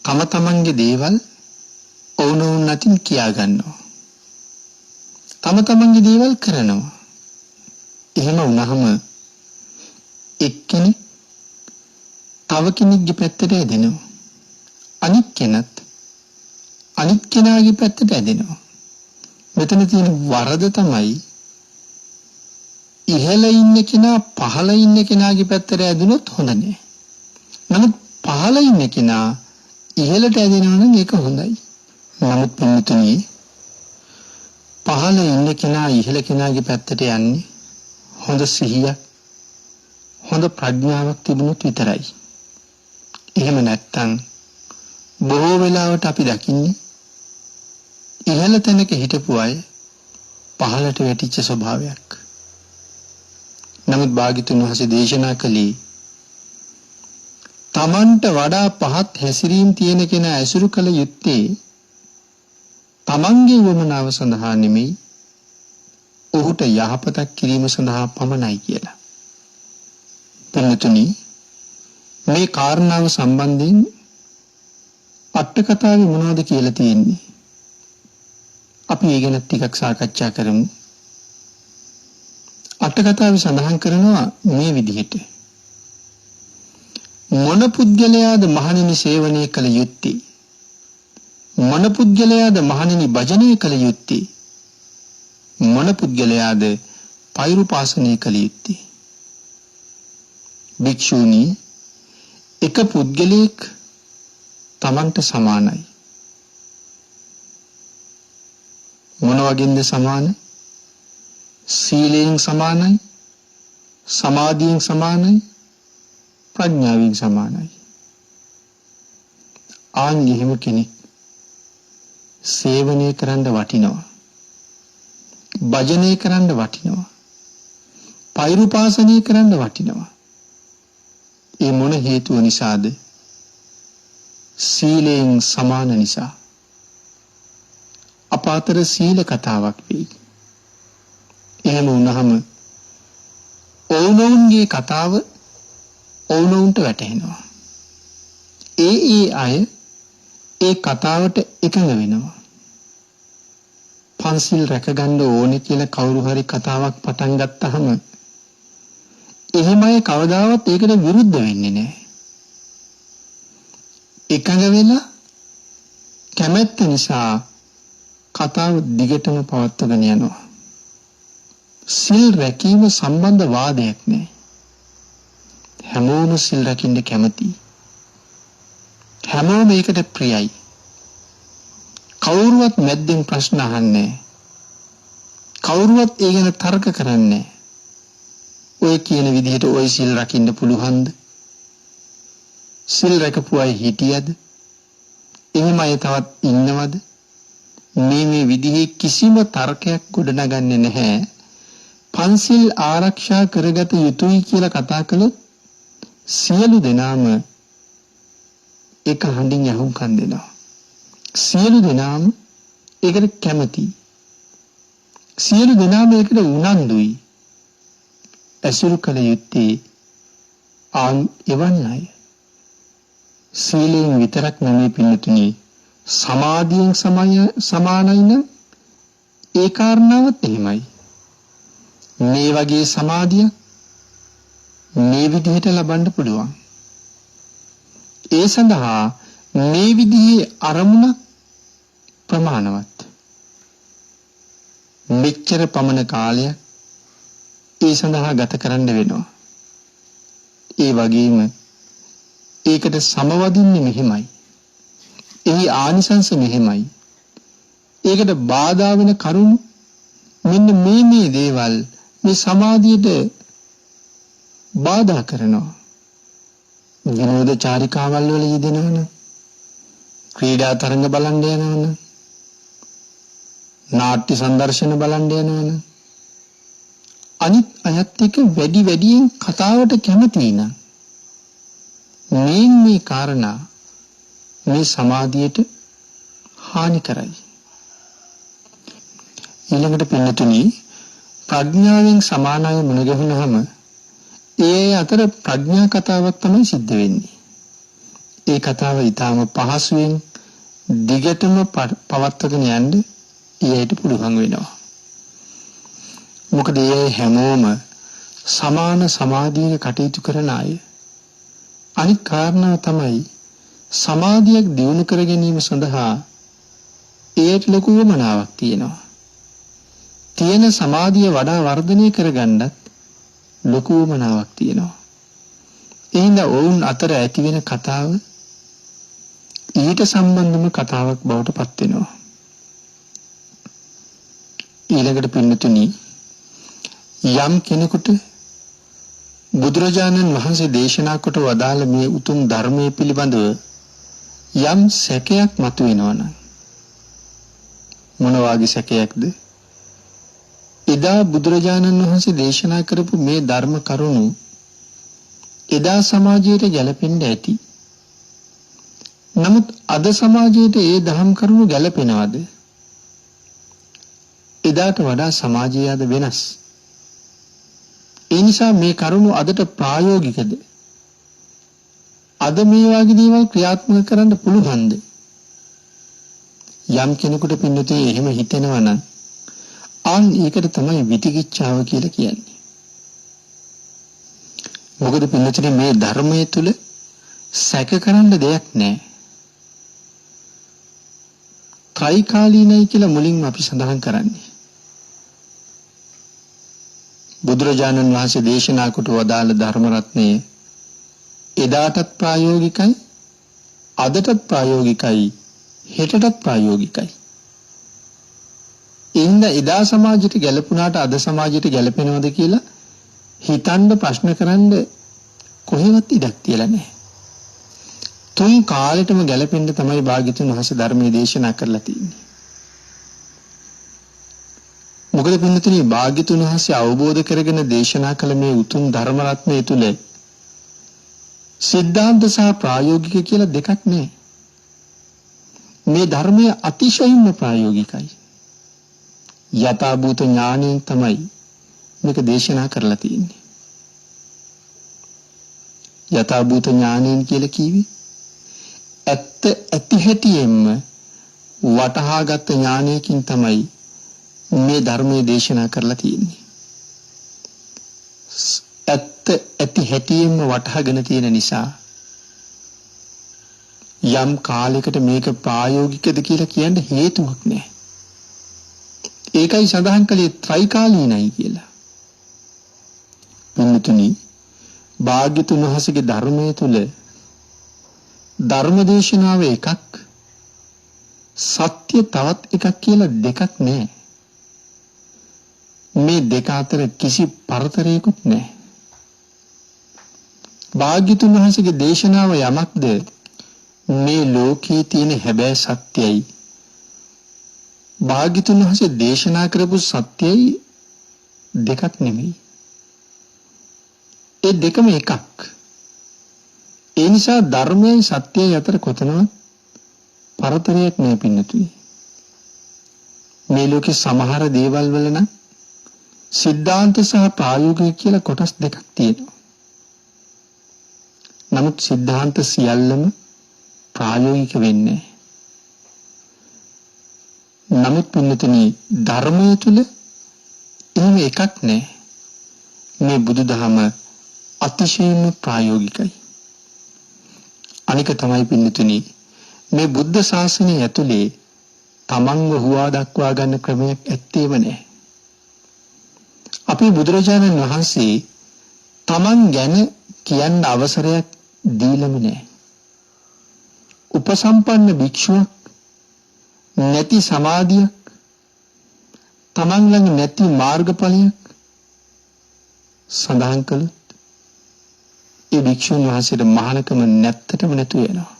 තම තමන්ගේ දේවල් ඔවුනොවුන් අතින් කියා ගන්නවා. තම තමන්ගේ දේවල් කරනවා. එහෙම වුණාම එක්කෙනෙක් තව කෙනෙක්ගේ පැත්තට ඇදෙනවා. අනිත් කෙනත් අනිත් කෙනාගේ පැත්තට ඇදෙනවා. මෙතන තියෙන වරද තමයි ඉහළ ඉන්න කෙනා පහළ ඉන්න කෙනාගේ පැත්තට ඇදුනොත් හොඳ නෑ. නමුත් පහළ ඉන්න කෙනා ඉහළට ඇදෙනවා නම් ඒක හොඳයි. නමුත් පින්තුනි පහළ ඉන්න කෙනා ඉහළ කෙනාගේ පැත්තට යන්නේ හොඳ සිහියක් හොඳ ප්‍රඥාවක් තිබුණොත් විතරයි. එහෙම නැත්නම් බොහෝ වෙලාවට අපි දකින්නේ ඉහළ තැනක හිටපු අය පහළට වැටිච්ච ස්වභාවයක්. නමුත් භාග්‍යතුන් වහන්සේ දේශනා කළේ තමන්ට වඩා පහත් හැසිරීම් තියෙන කෙනා ඇසුරු කළ යුත්තේ තමන්ගේ වමනාව සඳහා නෙමෙයි ඔහුට යහපතක් කිරීම සඳහා පමණයි කියලා. පින්තුනි මේ කාරණාව සම්බන්ධයෙන් අට කතාවේ මොනවද කියලා තියෙන්නේ? අපි ඒ ගැන ටිකක් සාකච්ඡා කරමු. අට කතාවේ සඳහන් කරනවා මේ විදිහට. මොන පුද්ගලයාද මහණෙනි සේවනය කළ යුත්තේ? මොන පුද්ගලයාද මහණෙනි භජනය කළ යුත්තේ? මොන පුද්ගලයාද පෛරුපාසනය කළ යුත්තේ? භික්ෂුණී එක පුද්ගලයෙක් තමන්ට සමානයි. මොන වගේද සමාන? සීලයෙන් සමානයි, සමාධියෙන් සමානයි, ප්‍රඥාවෙන් සමානයි. ආන් එහෙම කෙනෙක් සේවනය කරන්න වටිනවා. භජනය කරන්න වටිනවා. පෛරුපාසනය කරන්න වටිනවා. ඒ මොන හේතුව නිසාද? සීලයෙන් සමාන නිසා. අප අතර සීල කතාවක් වෙයි. එහෙම වුණාම ඔවුනොවුන්ගේ කතාව ඔවුනොවුන්ට වැටහෙනවා. ඒ අය ඒ කතාවට එකඟ වෙනවා. පන්සිල් රැකගන්න ඕනේ කියලා කවුරු හරි කතාවක් පටන් ගත්තාම එහෙම අය කවදාවත් ඒකට විරුද්ධ වෙන්නේ නැහැ. එකඟ වෙලා කැමැත්ත නිසා කතාව දිගටම පවත්වාගෙන යනවා. සිල් රැකීම සම්බන්ධ වාදයක් නැහැ. හැමෝම සිල් රැකින්න කැමතියි. හැමෝම ඒකට ප්‍රියයි. කවුරුවත් මැද්දෙන් ප්‍රශ්න අහන්නේ නැහැ. කවුරුවත් ඒ ගැන තර්ක කරන්නේ නැහැ. ඔය කියන විදිහට ඔය සිල් රකින්න පුළුවන්ද? සිල් රැකපු අය හිටියද? එහෙම අය තවත් ඉන්නවද? මේ විදිහේ කිසිම තර්කයක් ගොඩනගන්නේ නැහැ. පන්සිල් ආරක්ෂා කරගත යුතුයි කියලා කතා කළොත් සියලු දෙනාම එක හඬින් යහුම්කන් දෙනවා. සියලු දෙනාම ඒකට කැමතියි. සියලු දෙනාම ඒකට උනන්දුයි. ඇසුරු කළ යුත්තේ එවන් අය. සීලයෙන් විතරක් නෙමෙයි පින්නතුනි, සමාධියෙන් සමානයි නම් ඒ කාරණාවත් එහෙමයි. මේ වගේ සමාධිය මේ විදිහට ලබන්න පුළුවන්. ඒ සඳහා මේ විදිහේ අරමුණ ප්‍රමාණවත්. මෙච්චර පමණ කාලයක් ඒ සඳහා ගත කරන්න වෙනවා. ඒ වගේම ඒකට සමවදින්නේ මෙහෙමයි. එහි ආනිසංස මෙහෙමයි. ඒකට බාධා වෙන කරුණු මෙන්න මේ දේවල් මේ සමාධියට බාධා කරනවා. විනෝද චාරිකාවල් වල යෙදෙනවනම්, ක්‍රීඩා තරඟ බලන්න යනවනම්, නාට්‍ය සංදර්ශන බලන්න යනවනම්, අනිත් අයත් එක්ක වැඩියෙන් කතාවට කැමති නම් මේ කාරණා මේ සමාධියට හානි කරයි. ඊළඟට පින්නතුනි, ප්‍රඥාවෙන් සමාන අය මුණ ගැහුනහම ඒ අතර ප්‍රඥා කතාවක් තමයි සිද්ධ වෙන්නේ. ඒ කතාව ඊටාම පහසුවෙන් දිගටම පවත්වාගෙන යන්න ඊට පුළුවන් වෙනවා. මොකද ඒ හැමෝම සමාන සමාධියක කටයුතු කරන අය. අනිත් කාරණා තමයි සමාධියක් දියුණු කර ගැනීම සඳහා ඒට ලොකු වමනාවක් තියෙනවා. තියෙන සමාධිය වඩා වර්ධනය කරගන්නත් ලොකු වමනාවක් තියෙනවා. එහෙනම් ඔවුන් අතර ඇති වෙන කතාව ඊට සම්බන්ධම කතාවක් බවට පත් වෙනවා. ඊළඟට පින්නතුනි, යම් කෙනෙකුට බුදුරජාණන් වහන්සේ දේශනා කොට වදාළ මේ උතුම් ධර්මයේ පිළිබඳව යම් සැකයක් මතුවෙනවා නම් මොන වාගේ සැකයක්ද? එදා බුදුරජාණන් වහන්සේ දේශනා කරපු මේ ධර්ම කරුණු එදා සමාජයට ගැලපෙන්න ඇති. නමුත් අද සමාජයට ඒ ධම් කරුණු ගැලපෙනවද? එදාට වඩා සමාජය අද වෙනස්. ඒ නිසා මේ කරුණු අදට ප්‍රායෝගිකද? අද මේ වගේ දේවල් ක්‍රියාත්මක කරන්න පුළුවන්ද? යම් කෙනෙකුට පින්නතේ එහෙම හිතෙනවා නම් ඒකට තමයි විතිකිච්ඡාව කියලා කියන්නේ. මොකද පින්නතේ මේ ධර්මයේ තුල සැක කරන්න දෙයක් නැහැ. ත්‍රිකාලීනයි කියලා මුලින්ම අපි සඳහන් කරන්නේ. බුදුරජාණන් වහන්සේ දේශනා කොට වදාළ ධර්ම රත්නය එදාටත් ප්‍රායෝගිකයි, අදටත් ප්‍රායෝගිකයි, හෙටටත් ප්‍රායෝගිකයි. එදා සමාජයට ගැලපුණාට අද සමාජයට ගැලපෙනවද කියලා හිතන්න ප්‍රශ්න කරන්න කොහෙවත් ඉඩක් තියලා නැහැ. තුන් කාලෙටම ගැලපෙන්න තමයි භාග්‍යතුන් වහන්සේ ධර්මයේ දේශනා කරලා තියෙන්නේ. මොකද පින්නතුනි, භාග්‍යතුන් වහන්සේ අවබෝධ කරගෙන දේශනා කළ මේ උතුම් ධර්ම රත්නය තුල සිද්ධාන්ත සහ ප්‍රායෝගික කියලා දෙකක් නැහැ. මේ ධර්මය අතිශයින්ම ප්‍රායෝගිකයි. යථාභූත ඥාණයෙන් තමයි මේක දේශනා කරලා තියෙන්නේ. යථාභූත ඥාණයෙන් කියලා කිව්වේ ඇත්ත ඇති හැටියෙන්ම වටහාගත් ඥානයකින් තමයි මේ ධර්මයේ දේශනා කරලා තියෙන්නේ. ඇත්ත ඇති හැටියෙන්ම වටහාගෙන තියෙන නිසා යම් කාලයකට මේක ප්‍රායෝගිකද කියලා කියන්න හේතුවක් නැහැ. ඒකයි සඳහන් කළේ ත්‍රිකාලීනයි කියලා. පින්තුනි, භාග්‍යතුන් වහන්සේගේ ධර්මයේ තුල ධර්මදේශනාව එකක්, සත්‍ය තවත් එකක් කියලා දෙකක් නැහැ. මේ දෙක අතර කිසි පරතරයකුත් නැහැ. භාග්‍යතුන් වහන්සේගේ දේශනාව යමක්ද මේ ලෝකයේ තියෙන හැබෑ සත්‍යයි. භාග්‍යතුන් වහන්සේ දේශනා කරපු සත්‍යයි දෙකක් නෙමෙයි. ඒ දෙකම එකක්. ඒ නිසා ධර්මයයි සත්‍යයයි අතර කොතනවත් පරතරයක් නෑ පින්නතුනි. මේ ලෝකේ සමහර දේවල් වල නම් සිද්ධාන්ත සහ ප්‍රායෝගික කියලා කොටස් දෙකක් තියෙනවා. නමුත් සිද්ධාන්ත සියල්ලම ප්‍රායෝගික වෙන්නේ. නමුත් පින්නතුනි, ධර්මයේ තුල එහෙම එකක් නෑ. මේ බුදුදහම අතිශයින්ම ප්‍රායෝගිකයි. අනික තමයි පින්නතුනි, මේ බුද්ධ ශාසනය ඇතුලේ තමන්ව හුවා දක්වා ගන්න ක්‍රමයක් ඇත්තේම නෑ. අපේ බුදුරජාණන් වහන්සේ තමන් ගැන කියන්න අවසරයක් දීලම නෑ. උපසම්පන්න භික්ෂුවක් නැති සමාධියක් තමන් ළඟ නැති මාර්ගඵලයක් සඳහන් කළොත් ඒ භික්ෂුන් වහන්සේට මහානකම නැත්තටම නැතු වෙනවා.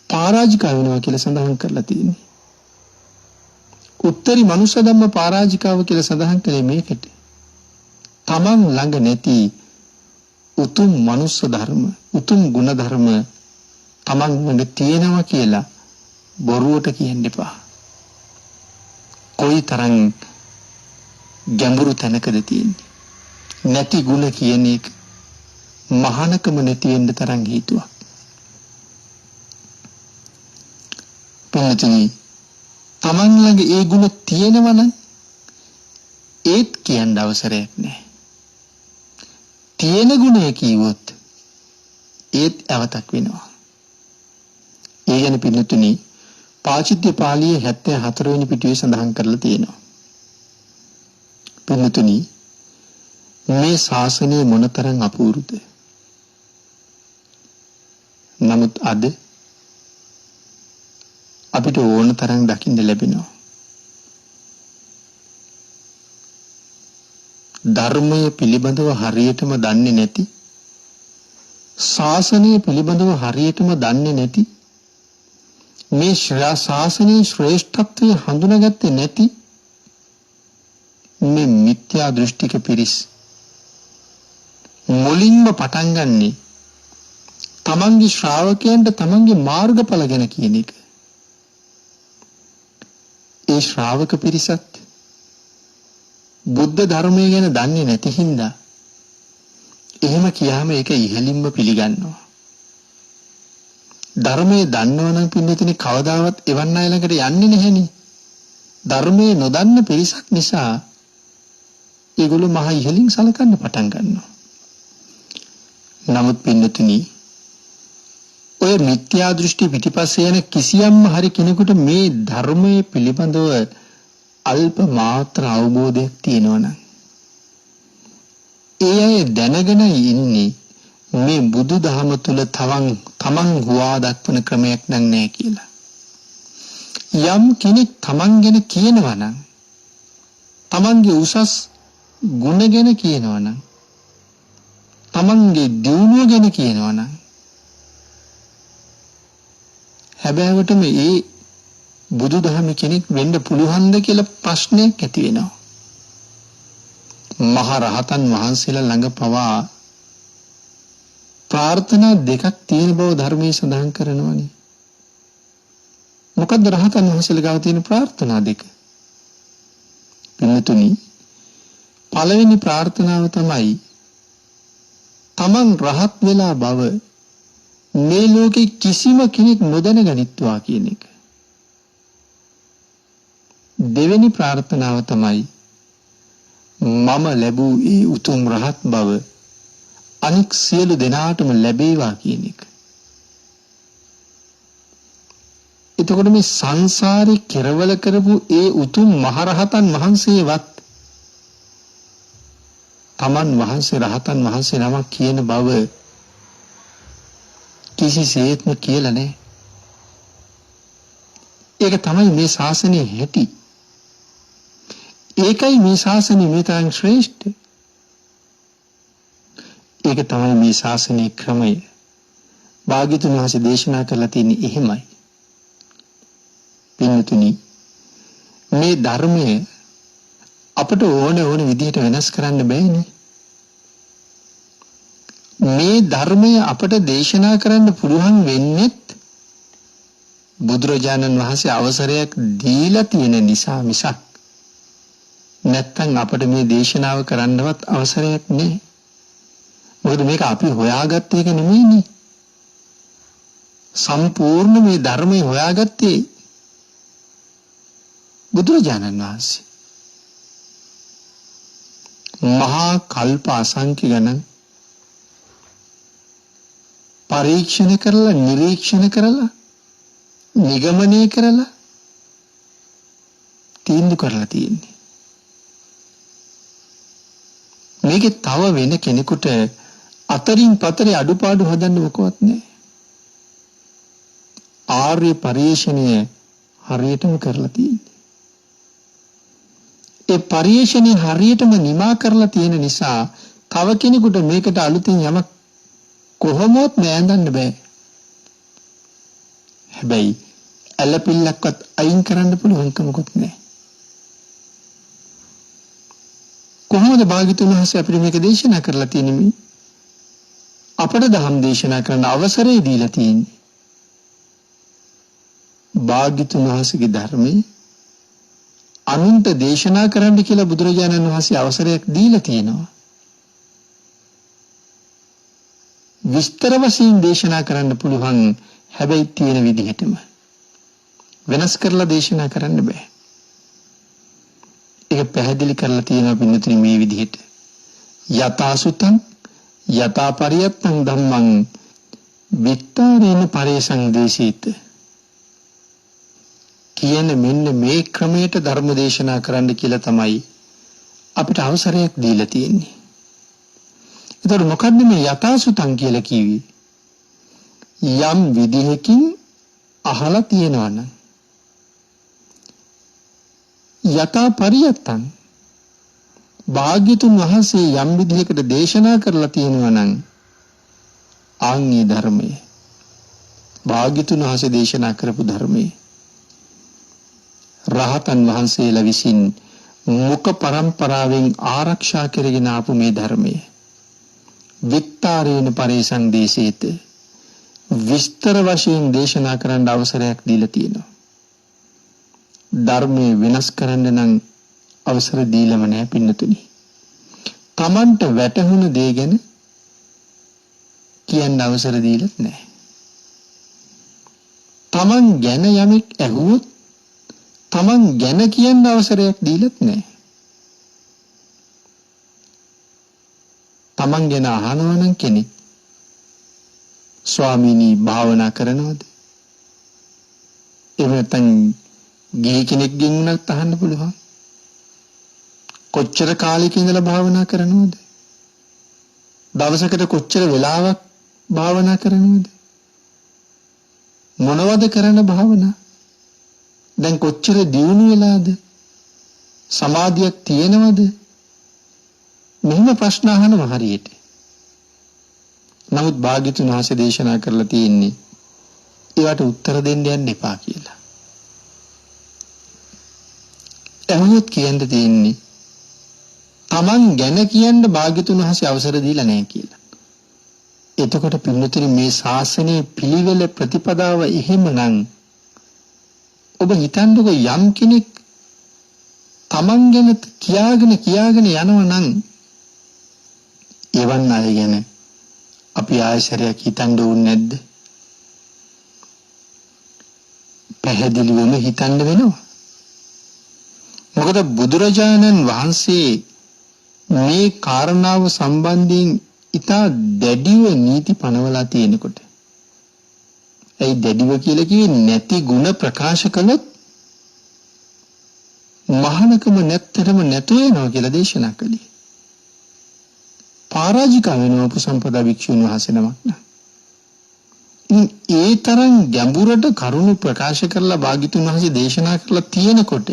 පරාජිකා වෙනවා කියලා සඳහන් කරලා තියෙන්නේ. උත්තරී මනුෂ්‍ය ධම්ම පරාජිකාව කියලා සඳහන් කළේ මේකට. තමන් ළඟ නැති උතුම් මනුෂ්‍ය ධර්ම, උතුම් ගුණ ධර්ම තමන් ළඟ තියෙනවා කියලා බොරුවට කියන්න එපා. කොයිතරම් ගැඹුරු තැනකද තියෙන්නේ. නැති ගුණ කියන එක මහානකම නැති වෙන්න තරම් හේතුවක්. පින්තුනි, තමන් ළඟ ඒ ගුණ තියෙනවා නම් ඒත් කියන්න අවසරයක් නැහැ. තියෙන ගුණය කිව්වොත් ඒත් අවතක් වෙනවා. ඒ ගැන පින්තුනි පාචිත්‍ය පාළියේ 74 වෙනි පිටුවේ සඳහන් කරලා තියෙනවා. පින්තුනි, මේ ශාසනය මොනතරම් අපූර්වද? නමුත් අද අපිට ඕන තරම් දකින්න ලැබෙනවා. ධර්මයේ පිළිබඳව හරියටම දන්නේ නැති, ශාසනය පිළිබඳව හරියටම දන්නේ නැති, මේ ශාසනයේ ශ්‍රේෂ්ඨත්වය හඳුනාගත්තේ නැති මේ මිත්‍යා දෘෂ්ටික පිරිස් මුලින්ම පටන් ගන්නේ තමන්ගේ ශ්‍රාවකයන්ට තමන්ගේ මාර්ගඵල ගැන කියන එක. ඒ ශ්‍රාවක පිරිසත් බුද්ධ ධර්මය ගැන දන්නේ නැති හින්දා එහෙම කියාම ඒක ඉහළින්ම පිළිගන්නවා. ධර්මයේ දන්නවනම් පින්නතුනි කවදාවත් එවන් අය ළඟට යන්නේ නැහෙනි. ධර්මයේ නොදන්න පිරිසක් නිසා ඒගොල්ලෝ මහ ඉහළින් සලකන්න පටන් ගන්නවා. නමුත් පින්නතුනි, ඔය මිත්‍යා දෘෂ්ටි පිටිපස්සේ යන කිසියම්ම හරි කෙනෙකුට මේ ධර්මයේ පිළිබඳව අල්ප මාත්‍ර අවබෝධයක් තියෙනවා නම් ඒ අය දැනගෙන ඉන්නේ මේ බුදු දහම තුල තමන් හුවා දක්වන ක්‍රමයක් නැහැ කියලා. යම් කෙනෙක් තමන් ගැන කියනවා නම්, තමන්ගේ උසස් ගුණ ගැන කියනවා නම්, තමන්ගේ දියුණුව ගැන කියනවා නම් හැබෑවටම ඒ බුදුදහම කෙනෙක් වෙන්න පුළුවන්ද කියලා ප්‍රශ්නයක් ඇති වෙනවා. මහ රහතන් වහන්සේලා ළඟ පවා ප්‍රාර්ථනා දෙකක් තියෙන බව ධර්මයේ සඳහන් කරනවානේ. මොකද්ද රහතන් වහන්සේලා ගාව තියෙන ප්‍රාර්ථනා දෙක? පින්තුනි, පළවෙනි ප්‍රාර්ථනාව තමයි තමන් රහත් වෙලා බව මේ ලෝකේ කිසිම කෙනෙක් නොදැනගනිත්වා කියන එක. දෙවෙනි ප්‍රාර්ථනාව තමයි මම ලැබූ ඒ උතුම් රහත් බව අනික් සියලු දෙනාටම ලැබේවා කියන එක. එතකොට මේ සංසාරේ කෙරවල කරපු ඒ උතුම් මහරහතන් වහන්සේවත් තමන් වහන්සේ රහතන් වහන්සේ නමක් කියන බව කිසිසේත්ම කියලා නැහැ. ඒක තමයි මේ ශාසනයේ හැටි. ඒකයි මේ ශාසනය මේ තරම් ශ්‍රේෂ්ඨ. ඒක තමයි මේ ශාසනයේ ක්‍රමය. භාග්‍යතුන් වහන්සේ දේශනා කරලා තියෙන්නේ එහෙමයි. පින්තුනි, මේ ධර්මය අපට ඕන විදිහට වෙනස් කරන්න බෑනේ. මේ ධර්මය අපට දේශනා කරන්න පුළුවන් වෙන්නේ බුදුරජාණන් වහන්සේ අවසරයක් දීලා තියෙන නිසා මිසක් නැත්තම් අපට මේ දේශනාව කරන්නවත් අවසරයක් නැහැ. මොකද මේක අපි හොයාගත්ත එක නෙමෙයිනේ. සම්පූර්ණ මේ ධර්මය හොයාගත්තේ බුදුරජාණන් වහන්සේ. මහා කල්ප අසංඛ්‍ය ගණන් පරීක්ෂණ කරලා, නිරීක්ෂණ කරලා, නිගමනය කරලා තීන්දුව කරලා තියෙන්නේ. මේකේ තව වෙන කෙනෙකුට අතරින් පතරේ අඩුපාඩු හදන්න මොකවත් නැහැ. ආර්ය පරිශ්‍රණය හරියටම කරලා තියෙන්නේ. ඒ පරිේශණي හරියටම නිමා කරලා තියෙන නිසා තව කෙනෙකුට මේකට අලුතින් යමක් කොහොමවත් නෑඳන්න බෑ. හැබැයි ඇලපිල්ලක්වත් අයින් කරන්න පුළුවන් කමකුත් නෑ. කොහොමද භාග්‍යතුන් වහන්සේ අපිට මේක දේශනා කරලා තියෙන්නේ? අපට ධම් දේශනා කරන්න අවසරය දීලා තියෙන්නේ. භාග්‍යතුන් වහන්සේගේ ධර්මයේ අනුන්ට දේශනා කරන්න කියලා බුදුරජාණන් වහන්සේ අවසරයක් දීලා තියෙනවා. විස්තර වශයෙන් දේශනා කරන්න පුළුවන්, හැබැයි තියෙන විදිහටම වෙනස් කරලා දේශනා කරන්න බෑ. ඒක පැහැදිලි කරලා තියෙනවා පින්නතුනි මේ විදිහට. යතාසුතං යතා පරියත්තං ධම්මං විත්තරේන පරේසංදේශීත කියන මෙන්න මේ ක්‍රමයට ධර්ම දේශනා කරන්න කියලා තමයි අපිට අවසරයක් දීලා තියෙන්නේ. ඒතර මොකද්ද මේ යතාසුතං කියලා කිව්වේ? යම් විදිහකින් අහලා තියෙනවා නම් යතා පරියත්තං භාග්‍යතුන් වහන්සේ යම් විදිහකට දේශනා කරලා තියෙනවා නම් ආන්‍ය ධර්මයේ භාග්‍යතුන් වහන්සේ දේශනා කරපු ධර්මයේ රහතන් වහන්සේලා විසින් මුඛ පරම්පරාවෙන් ආරක්ෂා කරගෙන ආපු මේ ධර්මයේ විත්තරේන පරේසංදේශේත විස්තර වශයෙන් දේශනා කරන්න අවසරයක් දීලා තියෙනවා. ධර්මයේ වෙනස් කරන්න නම් අවසර දීලම නැහැ පින්නතුනි. Tamanට වැටහුණ දේ ගැන කියන්න අවසර දීලත් නැහැ. Taman ගැන යමෙක් ඇහුවොත් Taman ගැන කියන්න අවසරයක් දීලත් නැහැ. Taman ගැන අහනවා නම් කෙනෙක් ස්වාමීනි භාවනා කරනවද? එහෙම නැත්නම් ගිහි කෙනෙක්ගෙන් උනත් අහන්න පුළුවන්. කොච්චර කාලෙක ඉඳලා භාවනා කරනවද? දවසකට කොච්චර වෙලාවක් භාවනා කරනවද? මොනවද කරන භාවනා? දැන් කොච්චර දියුණු වෙලාද? සමාධියක් තියෙනවද? මෙහෙම ප්‍රශ්න අහනවා හරියට. නමුත් භාග්‍යතුන් වහන්සේ දේශනා කරලා තියෙන්නේ ඒවට උත්තර දෙන්න යන්න එපා කියලා. එහෙමත් කියන්න තියෙන්නේ Taman ගැන කියන්න භාග්‍යතුන් වහන්සේ අවසර දීලා නැහැ කියලා. එතකොට පින්නතුනි මේ ශාසනයේ පිළිවෙල ප්‍රතිපදාව එහෙමනම් ඔබ හිතන්නකො යම් කෙනෙක් Taman ගැන කියාගෙන යනවා නම් එවන් අය ගැන අපි ආයශරයක් හිතන්න ඕනේ නැද්ද? පැහැදිලිවම හිතන්න වෙනවා. මොකද බුදුරජාණන් වහන්සේ මේ කාරණාව සම්බන්ධයෙන් ඉතා දැඩිව නීති පනවලා තියෙනකොට ඒ දැඩිව කියලා කිව්වේ නැති ಗುಣ ප්‍රකාශ කළොත් මහානකම නැත්තරම නැතු වෙනවා කියලා දේශනා කළේ. පරාජික වෙනවා උපසම්පදා භික්ෂුන් වහන්සේ නමක් නා. ඒ තරම් ගැඹුරට කරුණු ප්‍රකාශ කරලා භාග්‍යතුන් වහන්සේ දේශනා කරලා තියෙනකොට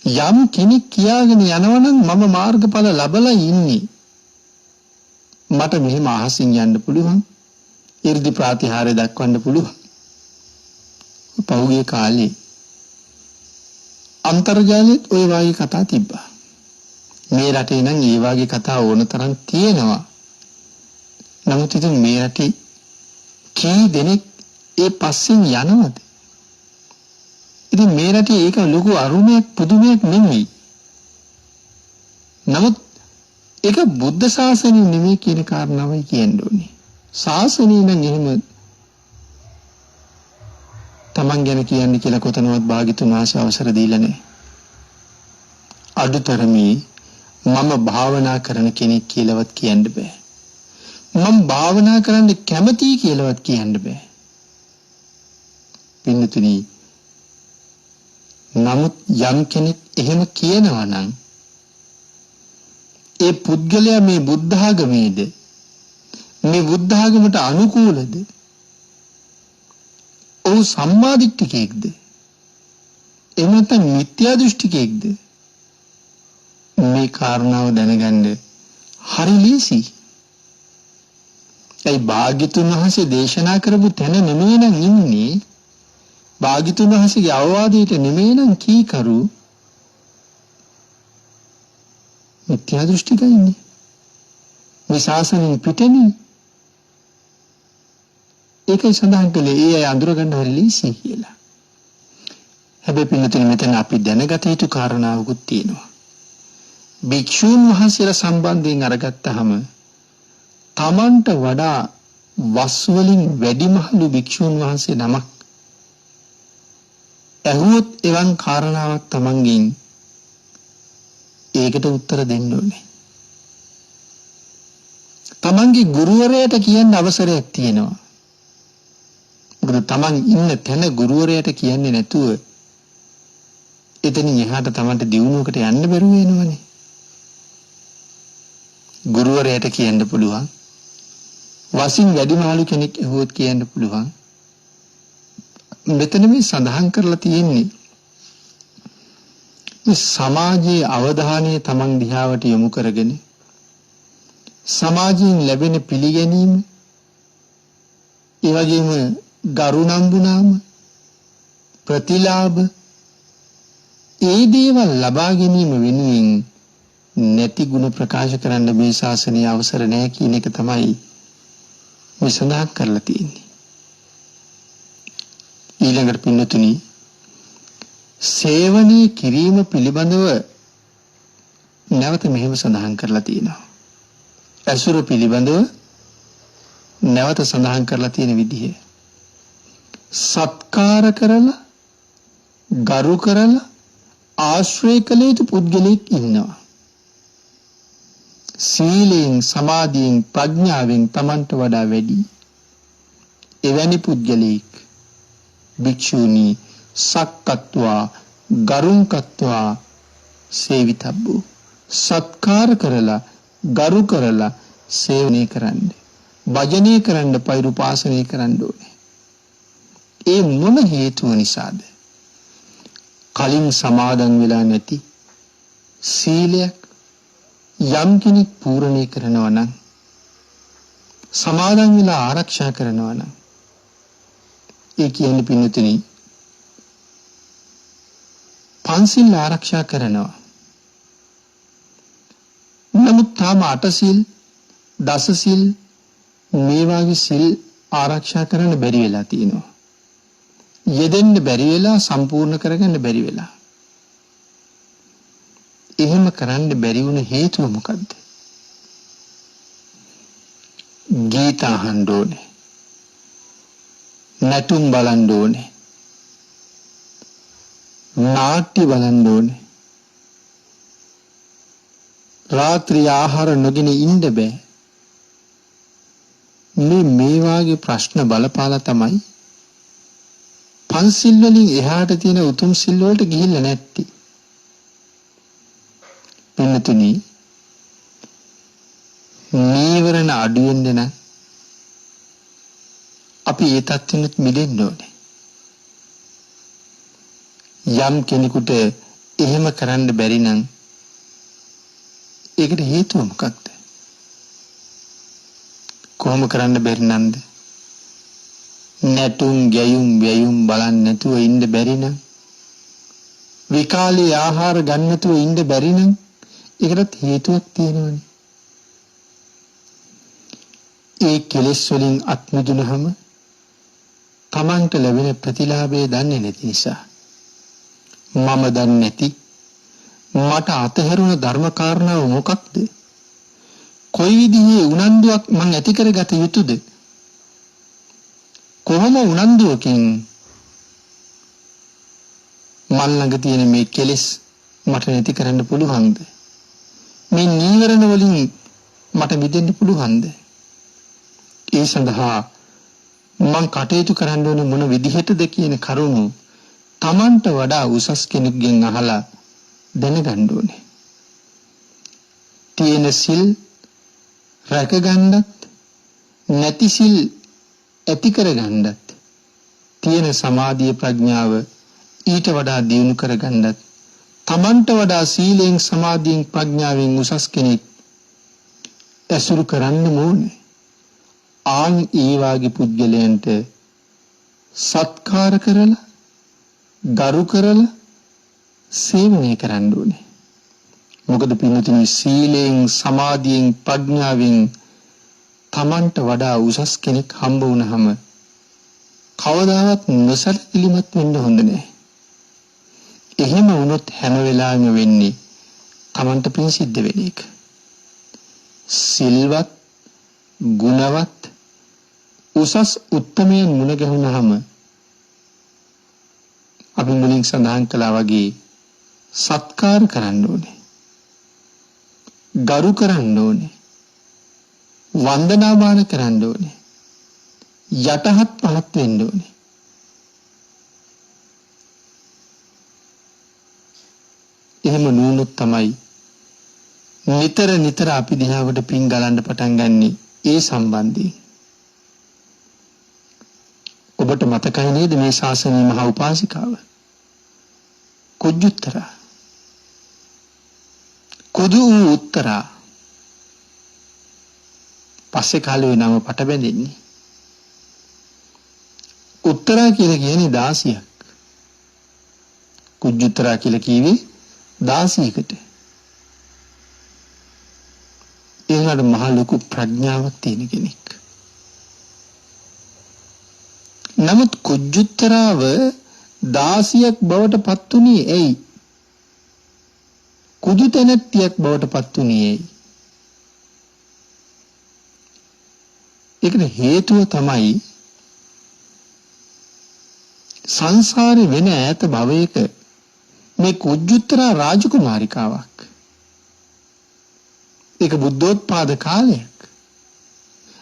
යම් කෙනෙක් කියාගෙන යනවනම් මම මාර්ගඵල ලැබලා ඉන්නේ. මට මෙහෙම අහසින් යන්න පුළුවන්. 이르දි ප්‍රාතිහාර්ය දක්වන්න පුළුවන්. පහුගිය කාලේ අන්තර්ජාලෙත් ওই වගේ කතා තිබ්බා. මේ රටේ නම් ඒ වගේ කතා ඕන තරම් තියෙනවා. නමුත් ඉතින් මේ රටේ කී දෙනෙක් ඒ පස්සෙන් යනවද? ඉතින් මේ රටේ ඒක ලොකු අරුමයක් පුදුමයක් නෙමෙයි. නමුත් ඒක බුද්ධ ශාසනය නෙමෙයි කියන කාරණාවයි කියන්න ඕනේ. ශාසනය නම් එහෙම Taman ගැන කියන්නේ කියලා කොතනවත් භාග්‍යතුන් වහන්සේ අවසර දීලා නැහැ. අදුතරමේ මම භාවනා කරන කෙනෙක් කියලාවත් කියන්න බෑ. මම භාවනා කරන්න කැමතියි කියලාවත් කියන්න බෑ. පින්නතුනි නමුත් යම් කෙනෙක් එහෙම කියනවා නම් ඒ පුද්ගලයා මේ බුද්ධ ආගමේද මේ බුද්ධ ආගමට අනුකූලද? ඔහු සම්මා දිට්ඨිකයෙක්ද? එහෙම නැත්නම් මිත්‍යා දෘෂ්ටිකයෙක්ද? මේ කාරණාව දැනගන්න හරි ලීසි. ඒ භාග්‍යතුන් වහන්සේ දේශනා කරපු තැන නෙමෙයි නම් ඉන්නේ. භාග්‍යතුන් වහන්සේගේ අවවාදයට නෙමෙයි නම් කීකරු මිත්‍යා දෘෂ්ටිකයිනේ. මේ ශාසනයෙන් පිටෙනේ. ඒකයි සඳහන් කළේ ඒ අය අඳුර ගන්න හරි ලීසි කියලා. හැබැයි පින්නතුනි මෙතන අපි දැනගත යුතු කාරණාවකුත් තියෙනවා. භික්ෂූන් වහන්සේලා සම්බන්ධයෙන් අරගත්තාම තමන්ට වඩා වස් වලින් වැඩිමහලු භික්ෂූන් වහන්සේ නමක් ඇහුවොත් එවන් කාරණාවක් තමන්ගෙන් ඒකට උත්තර දෙන්න ඕනේ. තමන්ගේ ගුරුවරයාට කියන්න අවසරයක් තියෙනවා. මොකද තමන් ඉන්න තැන ගුරුවරයාට කියන්නේ නැතුව එතනින් එහාට තමන්ට දියුණුවකට යන්න බැරුව වෙනවනේ. ගුරුවරයාට කියන්න පුළුවන්. වසින් වැඩිමහලු කෙනෙක් ඇහුවොත් කියන්න පුළුවන්. මෙතන මේ සඳහන් කරලා තියෙන්නේ මේ සමාජයේ අවධානය තමන් දිහාවට යොමු කරගෙන සමාජයෙන් ලැබෙන පිළිගැනීම ඒ වගේම ගරුණම්බුනාම ප්‍රතිලාභ ඒ දේවල් ලබා ගැනීම වෙනුවෙන් නැති ගුණ ප්‍රකාශ කරන්න මේ ශාසනයේ අවසර නැහැ කියන එක තමයි මේ සඳහන් කරලා තියෙන්නේ. ඊළඟට පින්නතුනි සේවනයේ කිරීම පිළිබඳව නැවත මෙහෙම සඳහන් කරලා තියෙනවා. ඇසුර පිළිබඳව නැවත සඳහන් කරලා තියෙන විදිහ. සත්කාර කරලා ගරු කරලා ආශ්‍රය කළ යුතු පුද්ගලෙක් ඉන්නවා. සීලෙන් සමාධියෙන් ප්‍රඥාවෙන් තමන්ට වඩා වැඩි එවැනි පුද්ගලෙක් භික්ෂුණී සක්කත්වා ගරුංකත්වා සේවිතබ්බු සත්කාර කරලා ගරු කරලා සේවනය කරන්න භජනය කරන්න පෛරුපාසනය කරන්න ඕනේ. ඒ මොන හේතුව නිසාද? කලින් සමාදන් වෙලා නැති සීලයක් යම් කෙනෙක් පූර්ණේ කරනවා නම් සමාදන් වෙලා ආරක්ෂා කරනවා නම් ඒ කියන්නේ පින්නතුනි පන්සිල් ආරක්ෂා කරනවා. නමුත් තාම අටසිල් දසසිල් මේ වගේ සිල් ආරක්ෂා කරන්න බැරි වෙලා තියෙනවා. යෙදෙන්න බැරි වෙලා සම්පූර්ණ කරගන්න බැරි වෙලා. එහෙම කරන්න බැරි වුණ හේතුව මොකද්ද? ගීත අහන්න ඕනේ. නැටුම් බලන්න ඕනේ. නාට්‍ය බලන්න ඕනේ. රාත්‍රී ආහාර නොගෙන ඉන්න බෑ. මේ වාගේ ප්‍රශ්න බලපාලා තමයි පන්සිල් වලින් එහාට තියෙන උතුම් සිල් වලට ගිහිල්ලා නැත්තේ. පින්නතුනි නීවරණ අඩු වෙන්න නම් අපි ඒ තත්ත්වෙත් මිදෙන්න ඕනේ. යම් කෙනෙකුට එහෙම කරන්න බැරි නම් ඒකට හේතුව මොකක්ද? කොහොම කරන්න බැරි නන්ද? නැටුම් ගැයුම් වැයුම් බලන්න නැතුව ඉන්න බැරි නම් විකාලේ ආහාර ගන්න නැතුව ඉන්න බැරි නම් ඒකට හේතුවක් තියෙනවනේ. ඒ කෙලෙස් වලින් අත්මිදුනහම තමන්ට ලැබෙන ප්‍රතිලාභය දන්නේ නැති නිසා මම දන්නේ නැති මට අතහැරුණ ධර්ම කාරණාව මොකක්ද? කොයි විදිහේ උනන්දුවක් මං ඇති කරගත යුතුද? කොහොම උනන්දුවකින් මන් ළඟ තියෙන මේ කෙලෙස් මට නැති කරන්න පුළුවන්ද? මේ නීවරණ වලින් මට මිදෙන්න පුළුවන්ද? ඒ සඳහා මං කටයුතු කරන්න ඕනේ මොන විදිහටද කියන කරුණු තමන්ට වඩා උසස් කෙනෙක්ගෙන් අහලා දැනගන්න ඕනේ. තියෙන සිල් රැකගන්නත් නැති සිල් ඇති කරගන්නත් තියෙන සමාධිය ප්‍රඥාව ඊට වඩා දියුණු කරගන්නත් තමන්ට වඩා සීලෙන් සමාධියෙන් ප්‍රඥාවෙන් උසස් කෙනෙක් ඇසුරු කරන්න ඕනේ. ආන් ඒ වාගේ පුද්ගලයන්ට සත්කාර කරලා ගරු කරලා සේවනය කරන්න ඕනේ. මොකද පින්තුනි සීලෙන් සමාධියෙන් ප්‍රඥාවෙන් තමන්ට වඩා උසස් කෙනෙක් හම්බ වුණාම කවදාවත් නොසැලකිලිමත් වෙන්න හොඳ නැහැ. එහෙම වුණොත් හැම වෙලාවෙම වෙන්නේ තමන්ට පින් සිද්ධ වෙන එක. සිල්වත් ගුණවත් උසස් උත්තමයන් මුණ ගැහුණාම අපි මුලින් සඳහන් කළා වගේ සත්කාර කරන්න ඕනේ. ගරු කරන්න ඕනේ. වන්දනාමාන කරන්න ඕනේ. යටහත් පහත් වෙන්න ඕනේ. එහෙම නුනොත් තමයි නිතර අපි දිහාවට පින් ගලන්න පටන් ගන්නෙ ඒ සම්බන්ධයෙන්. ඔබට මතකයි නේද මේ ශාසනීය මහා උපාසිකාව කුජුත්තරා කුදු උත්තරා පස්සේ කාලේ නම පට බැඳෙන්නේ. උත්තරා කියලා කියන්නේ 16ක්. කුජුත්තරා කියලා කිව්වේ 16කට. ඒකට මහ ලොකු ප්‍රඥාවක් තියෙන කෙනෙක්. නමුත් කුජුත්තරාව 16ක් බවට පත් වුණේ ඇයි? කුදු තැනැත්තියක් බවට පත් වුණේ ඇයි? ඒකට හේතුව තමයි සංසාරේ වෙන ඈත භවයක මේ කුජුත්තරා රාජකුමාරිකාවක්. ඒක බුද්ධෝත්පාද කාලයක්.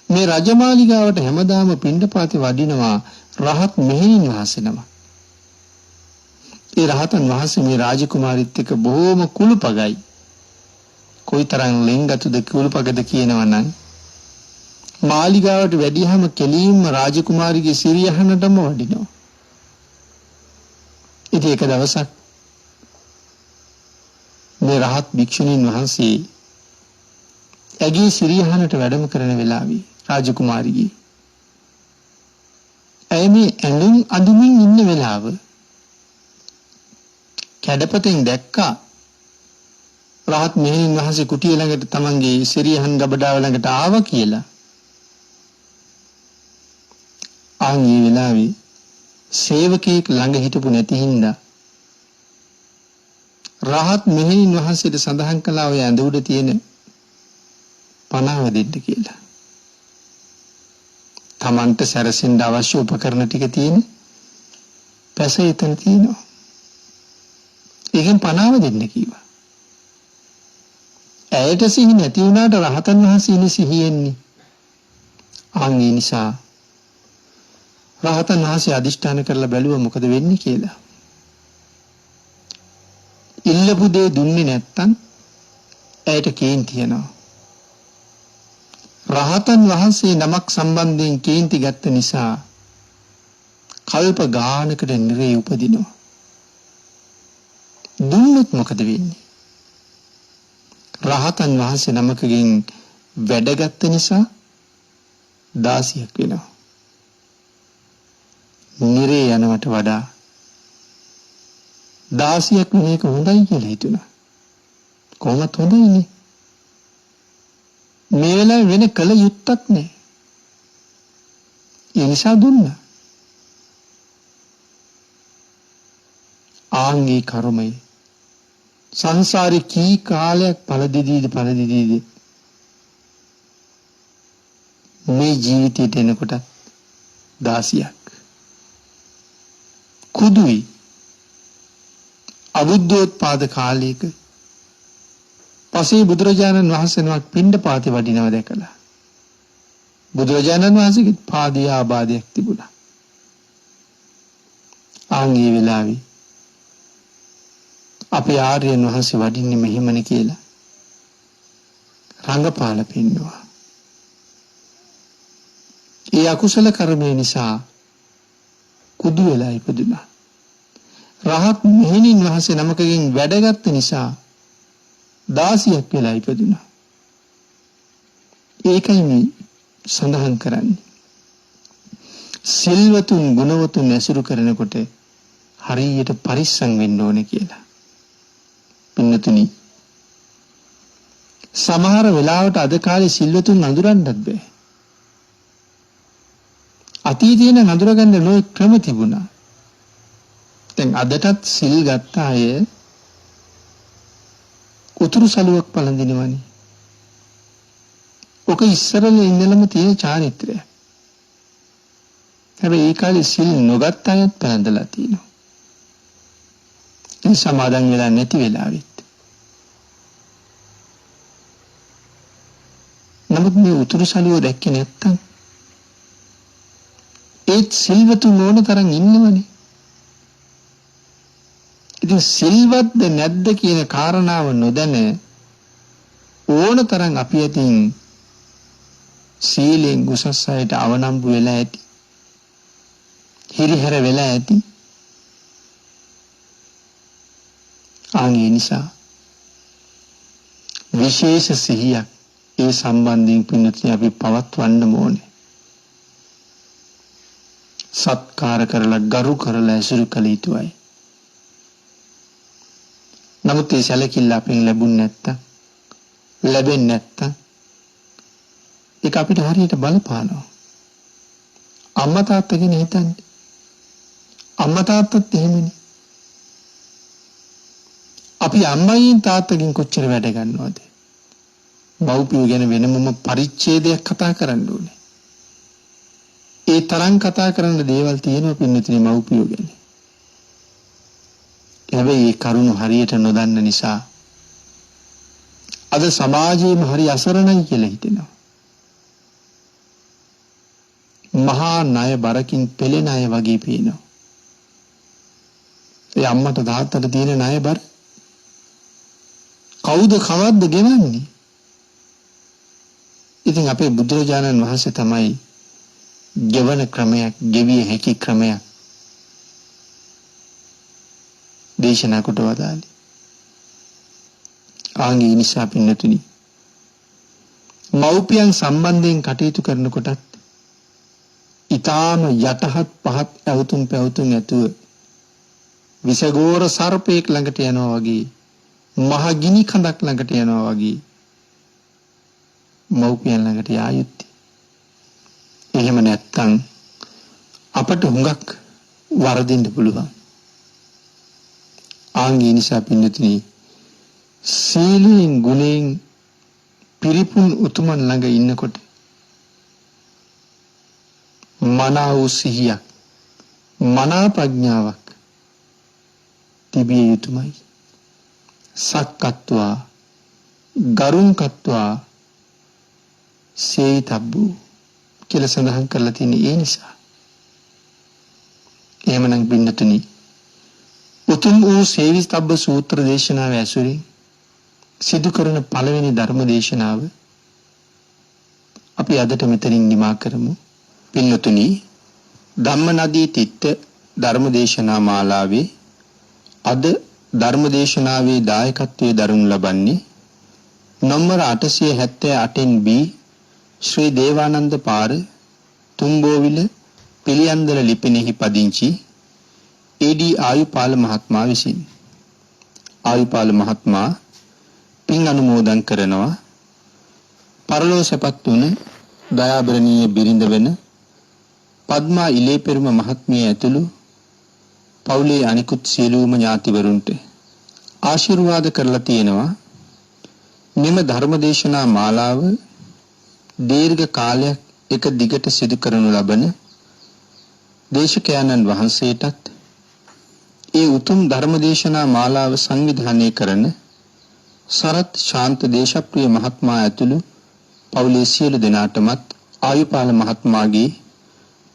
මේ රජමාලිගාවට හැමදාම පිණ්ඩපාතේ වඩිනවා රහත් මෙහෙණින් වහන්සේනම. ඒ රහතන් වහන්සේ මේ රාජකුමාරිත් එක්ක බොහොම කුළුපගයි. කොයිතරම් ලෙන්ගතුද කුළුපගද කියනවනම් මාලිගාවට වැඩියහම කෙලින්ම රාජකුමාරිගේ සිරියහනටම වඩිනවා. ඉතින් එක දවසක් මේ රහත් භික්ෂුණීන් වහන්සේ ඇගේ සිරියහනට වැඩම කරන වෙලාවේ රාජකුමාරිගේ ඇය මේ ඇඳුම් අඳුමින් ඉන්න වෙලාව කැඩපතෙන් දැක්කා රහත් මෙහෙණින් වහන්සේ කුටිය ළඟට තමන්ගේ සිරියහන් ගබඩාව ළඟට ආවා කියලා. ආන් මේ වෙලාවේ සේවකයෙක් ළඟ හිටපු නැති හින්දා රහත් මෙහෙණින් වහන්සේට සඳහන් කළා ඔය ඇඳ උඩ තියෙන පනාව දෙන්න කියලා. තමන්ට සැරසෙන්න අවශ්‍ය උපකරණ ටික තියෙන පැස එතන තියෙනවා. ඒකෙන් පනාව දෙන්න කිව්වා. ඇයට සිහි නැති වුණාට රහතන් වහන්සේ ඉන්නේ සිහියෙන්නේ. ආන් ඒ නිසා රහතන් වහන්සේ අදිෂ්ඨාන කරලා බැලුවා මොකද වෙන්නේ කියලා. ඉල්ලපු දේ දුන්නේ නැත්තම් ඇයට කේන්ති යනවා. රහතන් වහන්සේ නමක් සම්බන්ධයෙන් කේන්ති ගත්ත නිසා කල්ප ගානකට නිරේ උපදිනවා. දුන්නොත් මොකද වෙන්නේ? රහතන් වහන්සේ නමකගෙන් වැඩගත්ත නිසා 16ක් වෙනවා. නිරේ යනවට වඩා 16ක් වෙන එක හොඳයි කියලා හිතුණා. කොහොමද හොඳයිනේ? මේ වෙලාවේ වෙන කල යුත්තක් නැහැ. ඒ නිසා දුන්නා. ආංගී කර්මය සංසාරේ කී කාලයක් පළදෙදීද මේ ජීවිතයට එනකොට 16ක් කුදුයි අබුද්ධෝත්පාද කාලයක පසේ බුදුරජාණන් වහන්සේ නමක් පිණ්ඩපාතේ වඩිනව දැකලා බුදුරජාණන් වහන්සේගේ පාදයේ ආබාධයක් තිබුණා. ආන්ගේ වෙලාවේ අපේ ආර්යයන් වහන්සේ වඩින්නේ මෙහෙමනේ කියලා රංගපාල පෙන්නවා. ඒ අකුසල කර්මය නිසා කුදු වෙලා ඉපදුනා. රහත් මෙහෙණින් වහන්සේ නමකගෙන් වැඩගත් නිසා 16ක් වෙලා ඉපදුනා. ඒකයි මේ සඳහන් කරන්නේ. සිල්වතුන් ගුණවතුන් ඇසුරු කරනකොට හරියට පරිස්සම් වෙන්න ඕනේ කියලා. පින්නතුනි සමහර වෙලාවට අද කාලේ සිල්වතුන් අඳුරන්නත් බෑ. අතීතේ නම් අඳුරගන්න නොයෙක් ක්‍රම තිබුණා. දැන් අදටත් සිල් ගත්ත අය උතුරු සළුවක් පළඳිනවනේ. ඔක ඉස්සරල ඉඳලම තියෙන චාරිත්‍රය. හැබැයි ඒ කාලේ සිල් නොගත් අයත් පළඳලා තියෙනවා. ඒ සමාදන් වෙලා නැති වෙලාවෙත්. නමුත් මේ උතුරු සළුව දැක්කේ නැත්තම් ඒත් සිල්වතුන් ඕන තරම් ඉන්නවනේ. ඉතින් සිල්වත්ද නැද්ද කියන කාරණාව නොදැන ඕන තරම් අපි අතින් සීලෙන් උසස් අයට අවනම්බු වෙලා ඇති. හිරිහැර වෙලා ඇති. ආන්ගේ නිසා විශේෂ සිහියක් ඒ සම්බන්ධයෙන් පින්නතුනි අපි පවත්වන්න ඕනේ. සත්කාර කරලා ගරු කරලා ඇසුරු කළ යුතුයි. නමුත් ඒ සැලකිල්ල අපෙන් ලැබෙන්නේ නැත්තම් ඒක අපිට හරියට බලපානවා. අම්මා තාත්තා ගැන හිතන්න. අම්මා තාත්තත් එහෙමනේ. අපි අම්මයින් තාත්තගෙන් කොච්චර වැඩ ගන්නවද? මව්පියෝ ගැන වෙනමම පරිච්ඡේදයක් කතා කරන්න ඕනේ. ඒ තරම් කතා කරන්න දේවල් තියෙනවා පින්නතුනි මව්පියෝ ගැන. හැබැයි ඒ කරුණු හරියට නොදන්න නිසා අද සමාජයේම හරි අසරණයි කියලා හිතෙනවා. මහා ණය බරකින් පෙළෙන අය වගේ පේනවා. ඒ අම්මට තාත්තට තියෙන ණය බර කවුද කවද්ද ගෙවන්නේ? ඉතින් අපේ බුදුරජාණන් වහන්සේ තමයි ගෙවන ක්‍රමයක්, ගෙවිය හැකි ක්‍රමයක් දේශනා කොට වදාළේ. ආන්ගේ නිසා පින්නතුනි මව්පියන් සම්බන්ධයෙන් කටයුතු කරනකොටත් ඊටාම යටහත් පහත් ඇවුතුම් පැවුතුම් ඇතුව විසගෝර සර්පෙක් ළඟට යනවා වගේ මහ ගිනි කඳක් ළඟට යනවා වගේ මව්පියන් ළඟට යා යුත්තේ. එහෙම නැත්තම් අපට හුඟක් වරදින්න පුළුවන්. ආන්ගේ නිසා පින්නතුනි සීලෙන් ගුණෙන් පිරිපුන් උතුමන් ළඟ ඉන්නකොට මනා වූ සිහියක්, මනා ප්‍රඥාවක් තිබිය යුතුමයි. සක්කත්වා ගරුංකත්වා සේතබ්බු කියලා සඳහන් කරලා තියෙන ඒ නිසා. එහෙමනම් පින්නතුනි උතුම් වූ සේවිතබ්බ සූත්‍ර දේශනාව ඇසුරින් සිදු කරන පළවෙනි ධර්ම දේශනාව අපි අදට මෙතනින් නිමා කරමු. පින්නතුනි ධම්මනදී තිත්ත ධර්ම දේශනා මාලාවේ අද ධර්ම දේශනාවේ දායකත්වයේ දරනු ලබන්නේ නම්බර 878 B ශ්‍රී දේවානන්ද පාර තුම්බෝවිල පිළියන්දල ලිපිනෙහි පදිංචි ඒ.ඩී. ආයුපාල මහත්මයා විසින්. ආයුපාල මහත්මයා පින් අනුමෝදන් කරනවා පරලෝ සැපත් වුණ දයාබරණීය බිරිඳ වෙන පද්මා ඉලේපෙරුම මහත්මිය ඇතුළු පවුලේ අනිකුත් සියලුම ඥාතිවරුන්ට ආශිර්වාද කරලා තියෙනවා. මෙම ධර්මදේශනා මාලාව දීර්ඝ කාලයක් එක දිගට සිදු කරනු ලබන දේශකයන්න් වහන්සේටත් ඒ උතුම් ධර්මදේශනා මාලාව සංවිධානය කරන සරත් ශාන්ත දේශප්‍රිය මහත්මයා ඇතුළු පවුලේ සියලු දෙනාටමත් ආයුපාල මහත්මයාගේ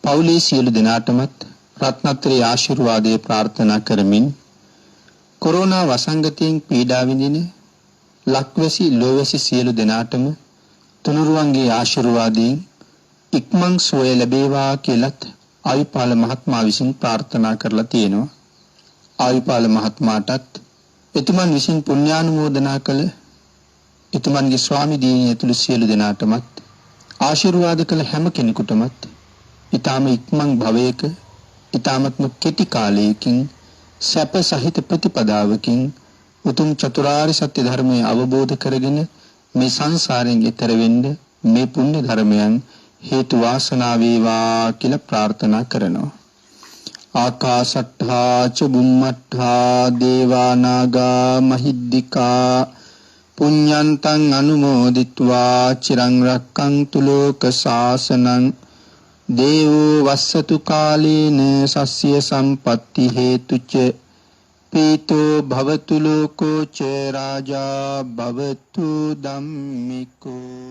පවුලේ සියලු දෙනාටමත් රත්නත්‍රි ආශිර්වාදයේ ප්‍රාර්ථනා කරමින් කොරෝනා වසංගතයෙන් පීඩා විඳින ලක්වැසි ලෝවැසි සියලු දෙනාටම තුනුරුවන්ගේ ආශිර්වාදයෙන් ඉක්මන් සුවය ලැබේවා කියලත් ආයුපාල මහත්මයා විසින් ප්‍රාර්ථනා කරලා තියෙනවා. ආයුපාල මහත්මයාටත් එතුමන් විසින් පුණ්‍යානුමෝදනා කළ එතුමන්ගේ ස්වාමි දියණිය ඇතුළු සියලු දෙනාටමත් ආශිර්වාද කළ හැම කෙනෙකුටමත් ඊටාම ඉක්මන් භවයක ඊටාමත්ම කෙටි කාලයකින් සැප සහිත ප්‍රතිපදාවකින් උතුම් චතුරාර්ය සත්‍ය ධර්මය අවබෝධ කරගෙන මේ සංසාරයෙන් එතර වෙන්න මේ පුණ්‍ය ධර්මයන් හේතු වාසනා වේවා කියලා ප්‍රාර්ථනා කරනවා. ආකාශට්ඨා ච බුම්මට්ඨා දේවා නාග මහිද්దికා පුඤ්ඤන්තං අනුමෝදිත්වා චිරං රක්ඛන්තු ලෝක ශාසනං දේවෝ වස්සතු කාලේන සස්්‍ය සම්පatti හේතුච පීතෝ භවතු ලෝකෝ ච රාජා භවතු ධම්මිකෝ